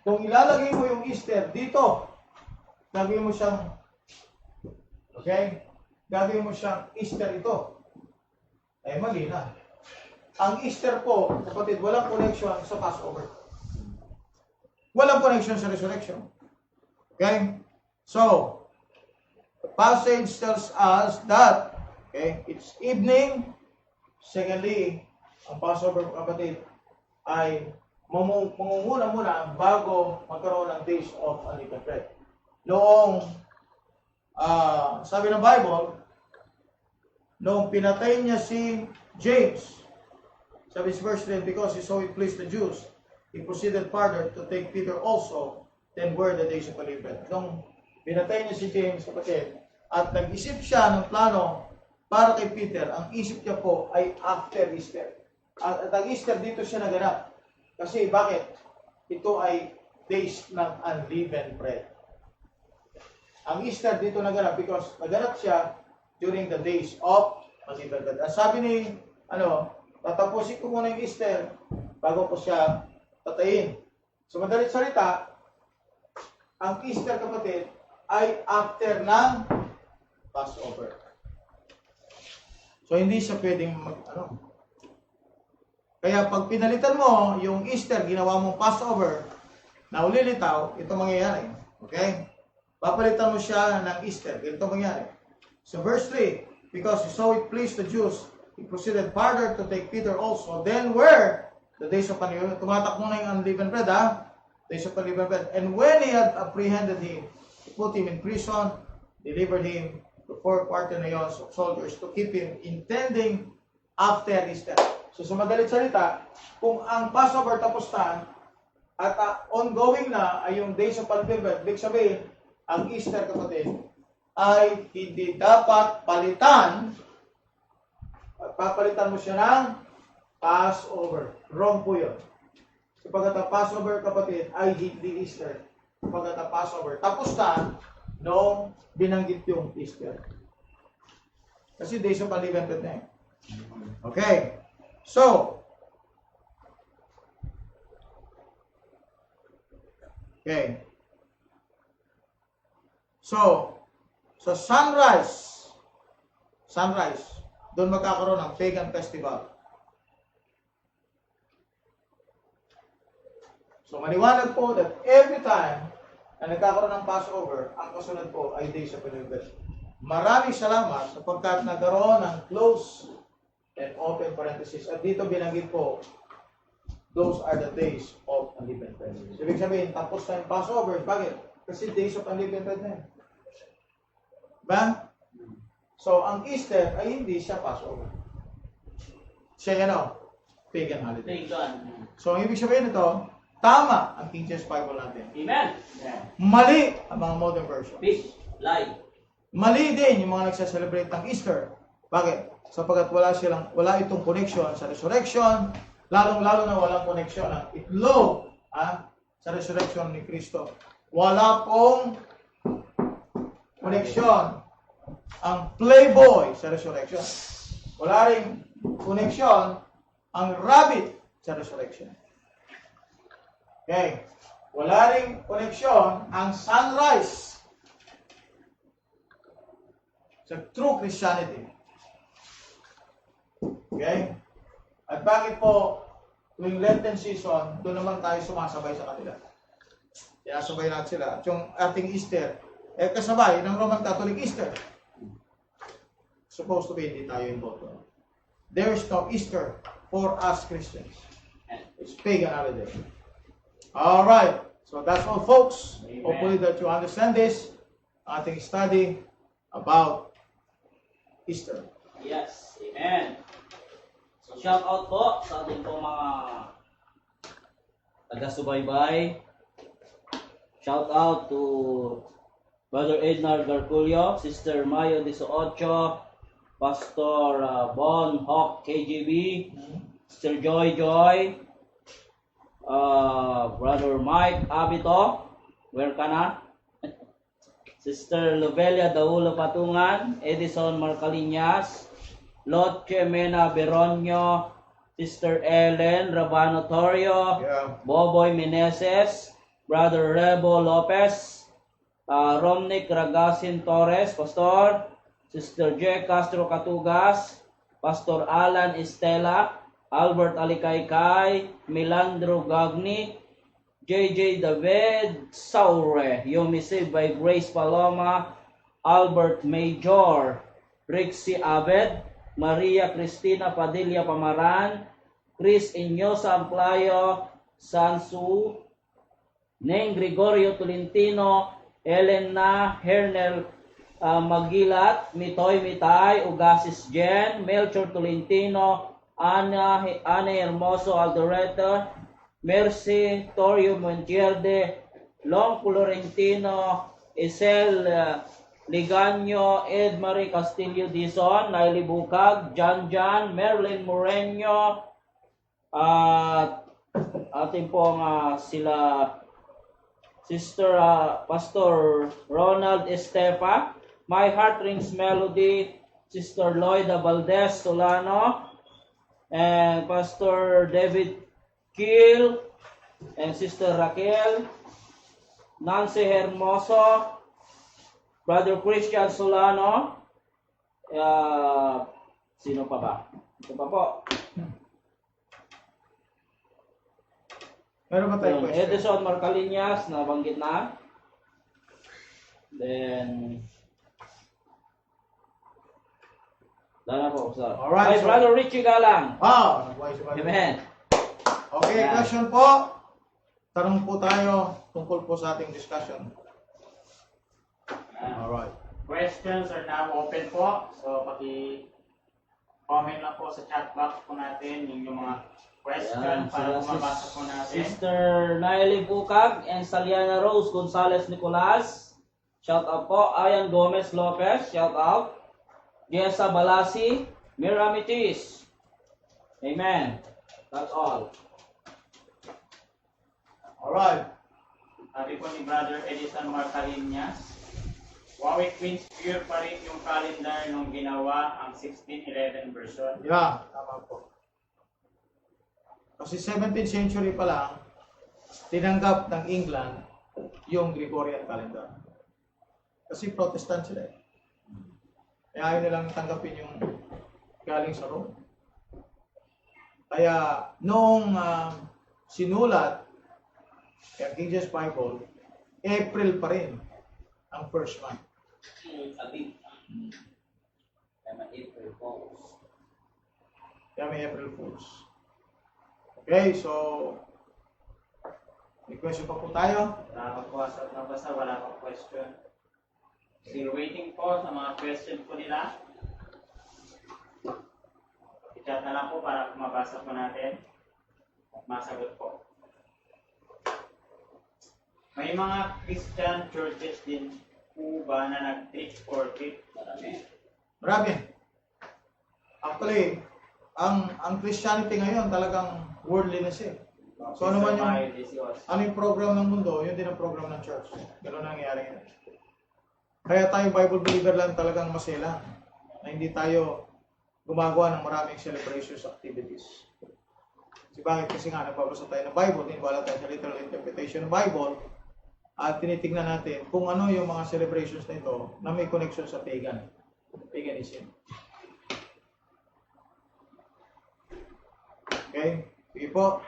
kung ilalagay mo yung Easter dito, gagawin mo siyang, okay? Gagawin mo siyang Easter ito. Ay mali na. Ang Easter po, kapatid, walang connection sa Passover. Walang connection sa resurrection. Okay? So, the passage tells us that, okay, it's evening. Secondly, ang Passover, kapatid, ay mangunguna muna bago magkaroon ng days of unleavened bread. Noong, sabi ng Bible, noong pinatay niya si James, sabi sa verse 3, because he saw it pleased the Jews, he proceeded farther to take Peter also, then were the days of unleavened bread. Nung pinatay niya si James, kapatid, at nag-isip siya ng plano para kay Peter, ang isip niya po ay after Easter. At ang Easter dito siya naganap. Kasi bakit? Ito ay days ng unleavened bread. Ang Easter dito naganap because naganap siya during the days of unleavened bread. At sabi ni, tatapusin ko muna yung Easter bago ko siya patayin. So madalit salita, ang Easter, kapatid, ay after ng Passover. So hindi siya pwedeng Kaya pag pinalitan mo yung Easter, ginawa mong Passover, na ulilitaw, ito mangyayari. Okay? Papalitan mo siya ng Easter, ito mangyayari. So verse 3, because he saw it pleased the Jews, he proceeded farther to take Peter also. Then were the days of unleavened bread. Tumatak muna yung unleavened bread, days of unleavened bread. And when he had apprehended him, he put him in prison, delivered him to 4 quaternions of soldiers to keep him, intending after Easter. So sa madalit salita, kung ang Passover tapos na at ongoing na ay yung days of unleavened bread, ibig sabihin, ang Easter, kapatid, ay hindi dapat palitan at papalitan mo siya ng Passover. Wrong po yun. Sapagkat ang Passover, kapatid, ay hindi Easter. Sapagkat ang Passover tapos na noong binanggit yung Easter. Kasi days of unleavened bread na eh. Okay. So, okay. So, sa sunrise, doon magkakaroon ng pagan festival. So, maliwanag po that every time na nagkakaroon ng Passover, ang kasunod po ay Days of Unleavened Bread. Maraming salamat sapagkat nagkaroon ng close and open parenthesis. At dito binanggit po those are the days of unleavened bread. Ibig sabihin, tapos na yung Passover. Bakit? Kasi days of unleavened bread na yun. Diba? So, ang Easter ay hindi siya Passover. Siya pagan holiday. Pagan. So, ang ibig sabihin nito, tama ang King James Bible natin. Amen. Mali ang mga modern versions. Big lie. Mali din yung mga nagsa-celebrate ng Easter. Bakit? Sapagkat wala itong connection sa resurrection, lalong-lalo na walang connection ng itlog sa resurrection ni Kristo. Wala pong connection ang playboy sa resurrection. Wala ring connection ang rabbit sa resurrection. Okay. Wala ring connection ang sunrise sa true Christianity. Okay? At bakit po tuwing Lenten season, doon naman tayo sumasabay sa kanila. Sinasabay natin sila. At yung ating Easter, kasabay ng Roman Catholic Easter. Supposed to be, hindi tayo involved. There is no Easter for us Christians. It's pagan holiday. Alright. So that's all, folks. Amen. Hopefully that you understand this. Ating study about Easter. Yes. Amen. So shout out po sa ating po mga taga-subaybay. Shout out to Brother Ednar Garculio, Sister Mayo 18, Pastor Bon Hawk KGB, Sister Joy, Brother Mike Abito, where ka na? Sister Lovelia Daulo Patungan, Edison Marcaliñas, Loche Mena Beronio, Sister Ellen Rabano Torio, Boboy Meneses, Brother Rebo Lopez, Romnick Ragasin Torres, Pastor, Sister J. Castro Catugas, Pastor Alan Estela, Albert Alikaykay, Milandro Gagni, JJ David Saure, Yomisib by Grace Paloma, Albert Major, Rixie Abed, Maria Cristina Padilla Pamaran, Chris Inyosa Amplayo, Sansu, Neng Gregorio Tolentino, Elena Hernel Magilat, Mitoy Mitay, Ugasis Jen, Melchor Tolentino, Ana Hermoso Alderete, Mercy Torio Montierde, Long Florentino, Isel Liganyo, Ed Marie Castillo Dizon, Naili Bukag, Jan, Merlin Moreno, at ating pong sila Sister Pastor Ronald Estepa, My Heart Rings Melody, Sister Loida Valdez Solano, and Pastor David Kiel, and Sister Raquel, Nancy Hermoso, Brother Christian Solano, sino pa ba? Ito pa po. Meron ba tayong question? Edison Marcaliñas, nabanggit na. Then, Dala po, sir. Alright, Ay, Brother Richie Galang. Wow! Amen. Okay, Yeah. question po. Tanong po tayo tungkol po sa ating discussion. Alright. Questions are now open po. So, paki-comment lang po sa chat box po natin yung mga question Ayan, para sila mabasa po natin. Sister Naili Bukag and Saliana Rose Gonzales Nicolas. Shout out po. Ayan Gomez Lopez. Shout out. Jessa Balasi. Miramitis. Amen. That's all. Alright. Sabi po ni Brother Edison Marcaliñas, Wawit Queens pure pa rin yung calendar nung ginawa ang 1611 version. Yeah, tama po. Kasi 17th century pa lang, tinanggap ng England yung Gregorian calendar. Kasi Protestant sila eh. Kaya ayaw nilang tanggapin yung galing sa Rome. Kaya noong sinulat ang King James Bible, April pa rin ang first month. Abib. Kaya may April Fools. Kaya may April Fools. Okay, so may question pa po tayo? Wala pa po as of now, basta wala pa question. Still waiting po sa mga question po nila. I-chat na lang po para mabasa po natin at masagot po. May mga Christian churches din po ba na nag-preach or treat? Marami. Actually, ang Christianity ngayon talagang worldliness eh. So ano man yung program ng mundo, yun din ang program ng church. Ganun ang nangyayari ngayon. Kaya tayo Bible believer lang talagang masela na hindi tayo gumagawa ng maraming celebrations activities. Kasi bakit? Kasi nga nagbabasa tayo ng Bible, wala tayo sa literal interpretation ng Bible, at tinitingnan natin kung ano yung mga celebrations na ito na may connection sa paganism. Okay? Sige po.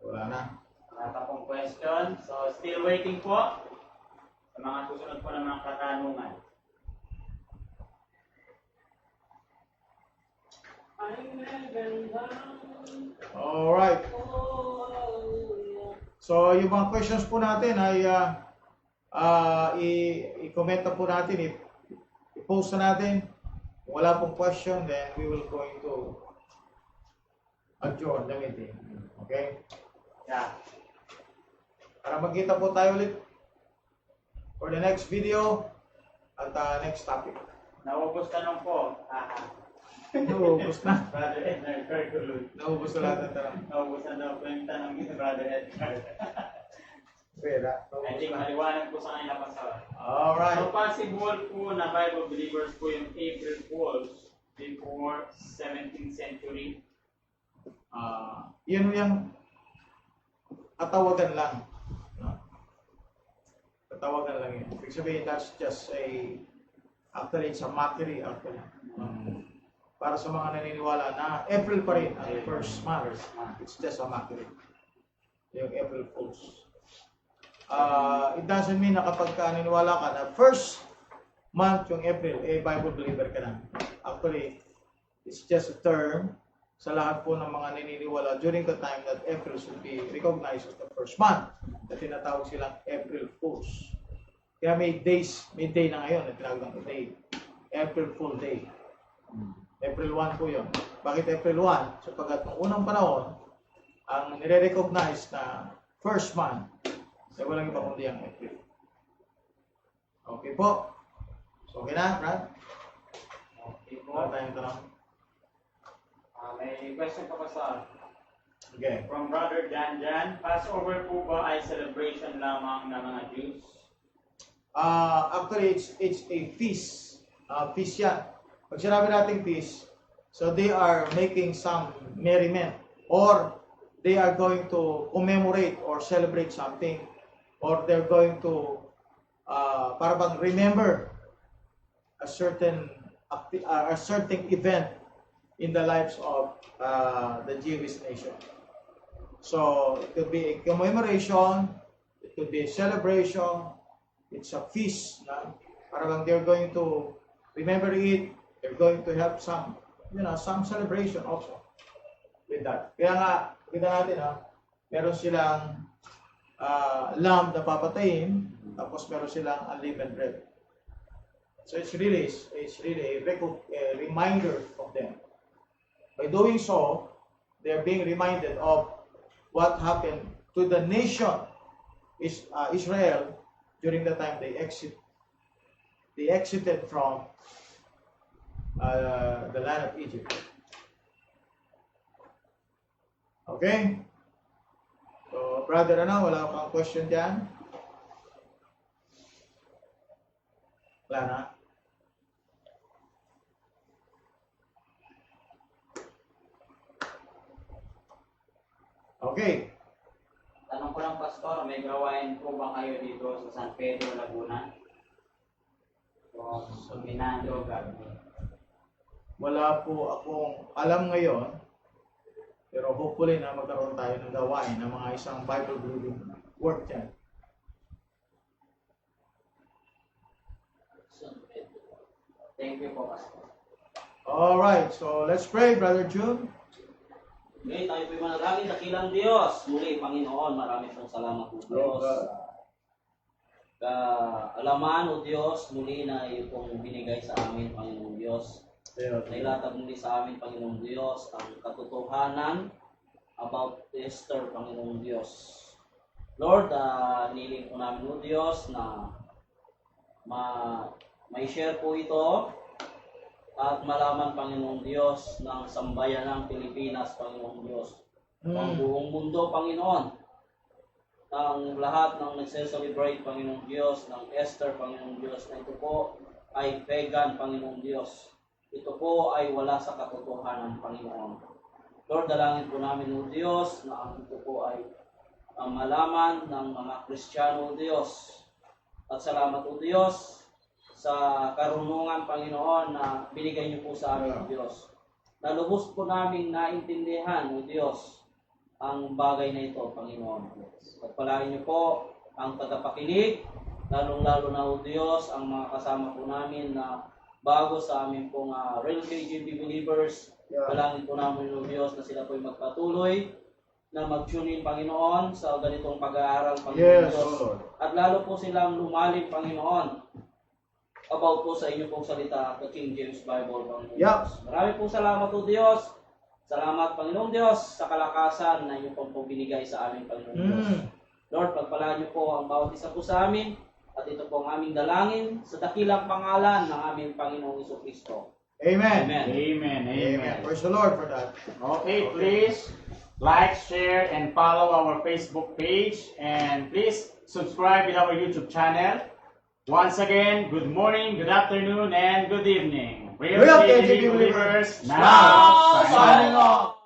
Wala na. Wala pa pong question. So, still waiting po sa mga susunod po ng mga katanungan. Alright. So, yung mga questions po natin ay i-comment na po natin, i-post na natin. Kung wala pong question, then we will going to adjourn the meeting. Okay? Yeah. Para magkita po tayo ulit for the next video at next topic. Naubos tanong po. Naubos na. Brother Edgar Gulun. Naubos na lahat ng tanong. Naubos na daw po yung tanong ni Brother Edgar. Pera. I think maliwanag po sa kanila pa sa. Alright. So possible po na Bible believers po yung April Fools before 17th century. Yun yung katawagan lang. No? Katawagan lang yun. Ibig sabihin, that's just actually it's a mockery actually. Para sa mga naniniwala na April pa rin ang first month. It's just a mockery. Yung April Fools. It doesn't mean na kapag naniniwala ka na first month yung April, Bible believer ka na. Actually, it's just a term sa lahat po ng mga naniniwala during the time that April should be recognized as the first month na tinatawag silang April Fools. Kaya may day na ngayon na tinawag ng day. April Fool Day. April 1 po yun. Bakit April 1? Sapagkat noong unang panahon, ang nire-recognize na first month ay walang iba kundi ang April. Okay po. So, okay na, Brad? Okay po. Wala tayong tanong. May question pa sa Okay. from Brother Jan, Passover po ba ay celebration lamang ng mga Jews? Actually, it's a feast. Feast yan. Pag sinabi natin feast, so they are making some merriment or they are going to commemorate or celebrate something or they're going to para bang remember a certain event in the lives of the Jewish nation. So it could be a commemoration, it could be a celebration, it's a feast. Para bang they're going to remember it, they're going to have some celebration also with that. Kaya nga, kita natin, meron silang lamb na papatayin, tapos meron silang unleavened bread. So it's really a reminder of them. By doing so, they're being reminded of what happened to the nation Israel during the time they exited from the land of Egypt. Okay? So, brother, wala kang question dyan? Wala na? Okay. Tanong ko lang, Pastor, may gawain po ba kayo dito sa San Pedro, Laguna? So, Minando, Gabi. Wala po akong alam ngayon, pero hopefully na magkaroon tayo ng gawain ng mga isang Bible reading work dyan. Thank you po, Pastor. Alright, so let's pray, Brother June. Okay, tayo po'y manalangin. Dakilang Diyos. Muli, Panginoon, marami pong salamat po, Diyos. Kaalaman, O Diyos, muli na iyo pong binigay sa amin, Panginoong Diyos. Nailatag muli sa amin, Panginoong Diyos, ang katotohanan about Esther, Panginoong Diyos. Lord, hiniling po namin, O Diyos, na may share po ito at malaman, Panginoong Diyos, ng sambayan ng Pilipinas, Panginoong Diyos. Ang buong mundo, Panginoon, ng lahat ng nagse-celebrate, Panginoong Diyos, ng Esther, Panginoong Diyos, na ito po ay pagan, Panginoong Diyos. Ito po ay wala sa katotohanan, Panginoon. Lord, dalangin po namin, O Diyos, na ang ito po ay malaman ng mga Kristiyano, O Diyos. At salamat, O Diyos, sa karunungan, Panginoon, na binigay niyo po sa amin, O Diyos. Na lubos po namin naintindihan, O Diyos, ang bagay na ito, Panginoon. Pagpalain niyo po ang tagapakinig, lalong-lalo na, O Diyos, ang mga kasama po namin na bago sa amin pong Real KGB believers. Dalangin po namin, O Diyos, na sila po'y magpatuloy na mag-tune in, Panginoon, sa ganitong pag-aaral, Panginoon Diyos. At lalo po silang lumalim, Panginoon, about po sa inyo pong salita, the King James Bible, Panginoon Diyos. Marami pong salamat, O Diyos. Salamat, Panginoong Diyos, sa kalakasan na inyo pong binigay sa amin, Panginoong Diyos. Lord, pagpalaan niyo po ang bawat isa po sa amin, at ito po ang aming dalangin sa dakilang pangalan ng aming Panginoong Jesucristo. Amen. Amen. Amen. Amen. Praise the Lord for that. Okay, please like, share, and follow our Facebook page. And please subscribe with our YouTube channel. Once again, good morning, good afternoon, and good evening. Real KGB believers, now signing off.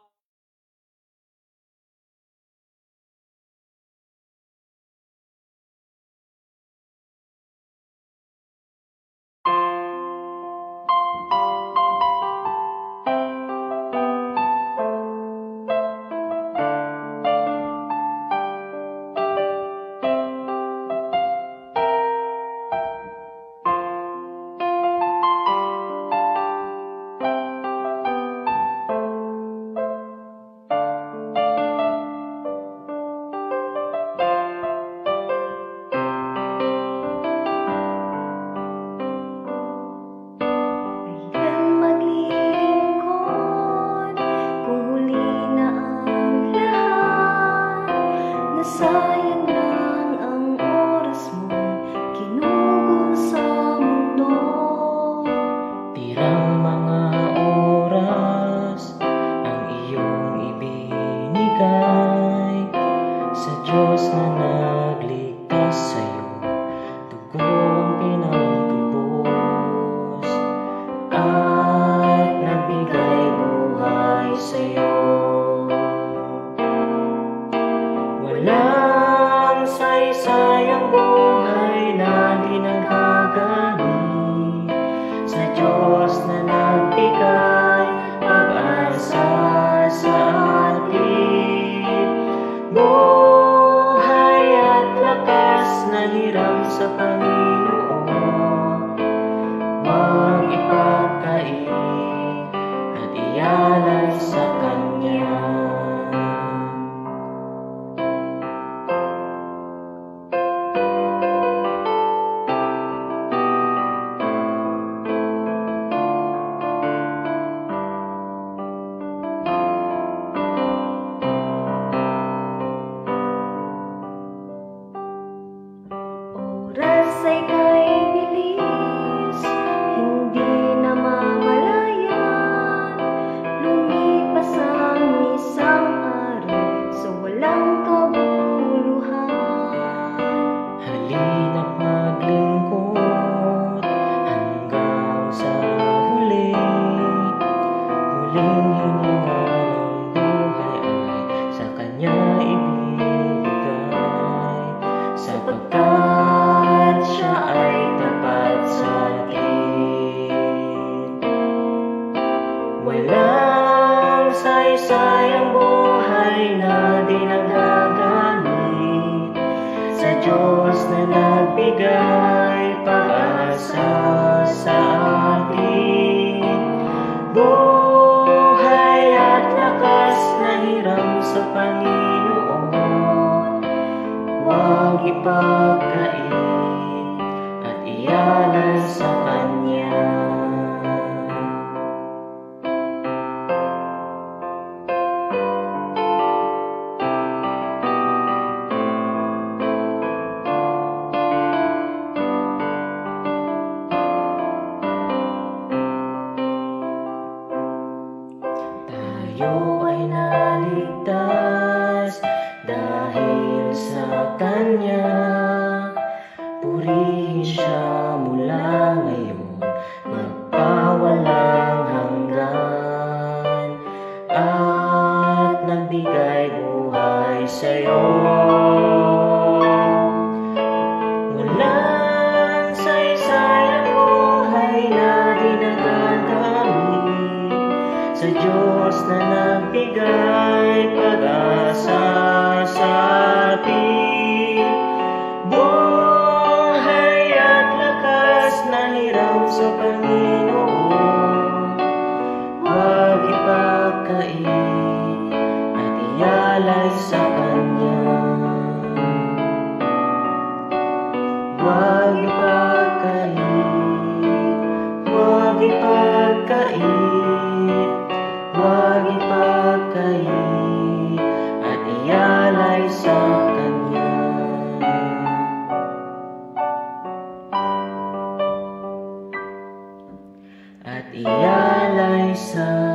ipagkait at ialay sa Kanya. Tayo ay naligtas dahil sa Kanya. Purihin Siya mula ngayon, magpawalang hanggan, at nagbigay buhay sa'yo. Walang saysay ang buhay na ginagagamit sa Diyos na nagbigay pag-asa sa atin. Buhay at lakas na hiram sa Panginoon, huwag ipagkait at ialay sa Kanya. Huwag ipagkait, huwag ipagkait, huwag ipagkait at ialay sa Kanya. At ialay sa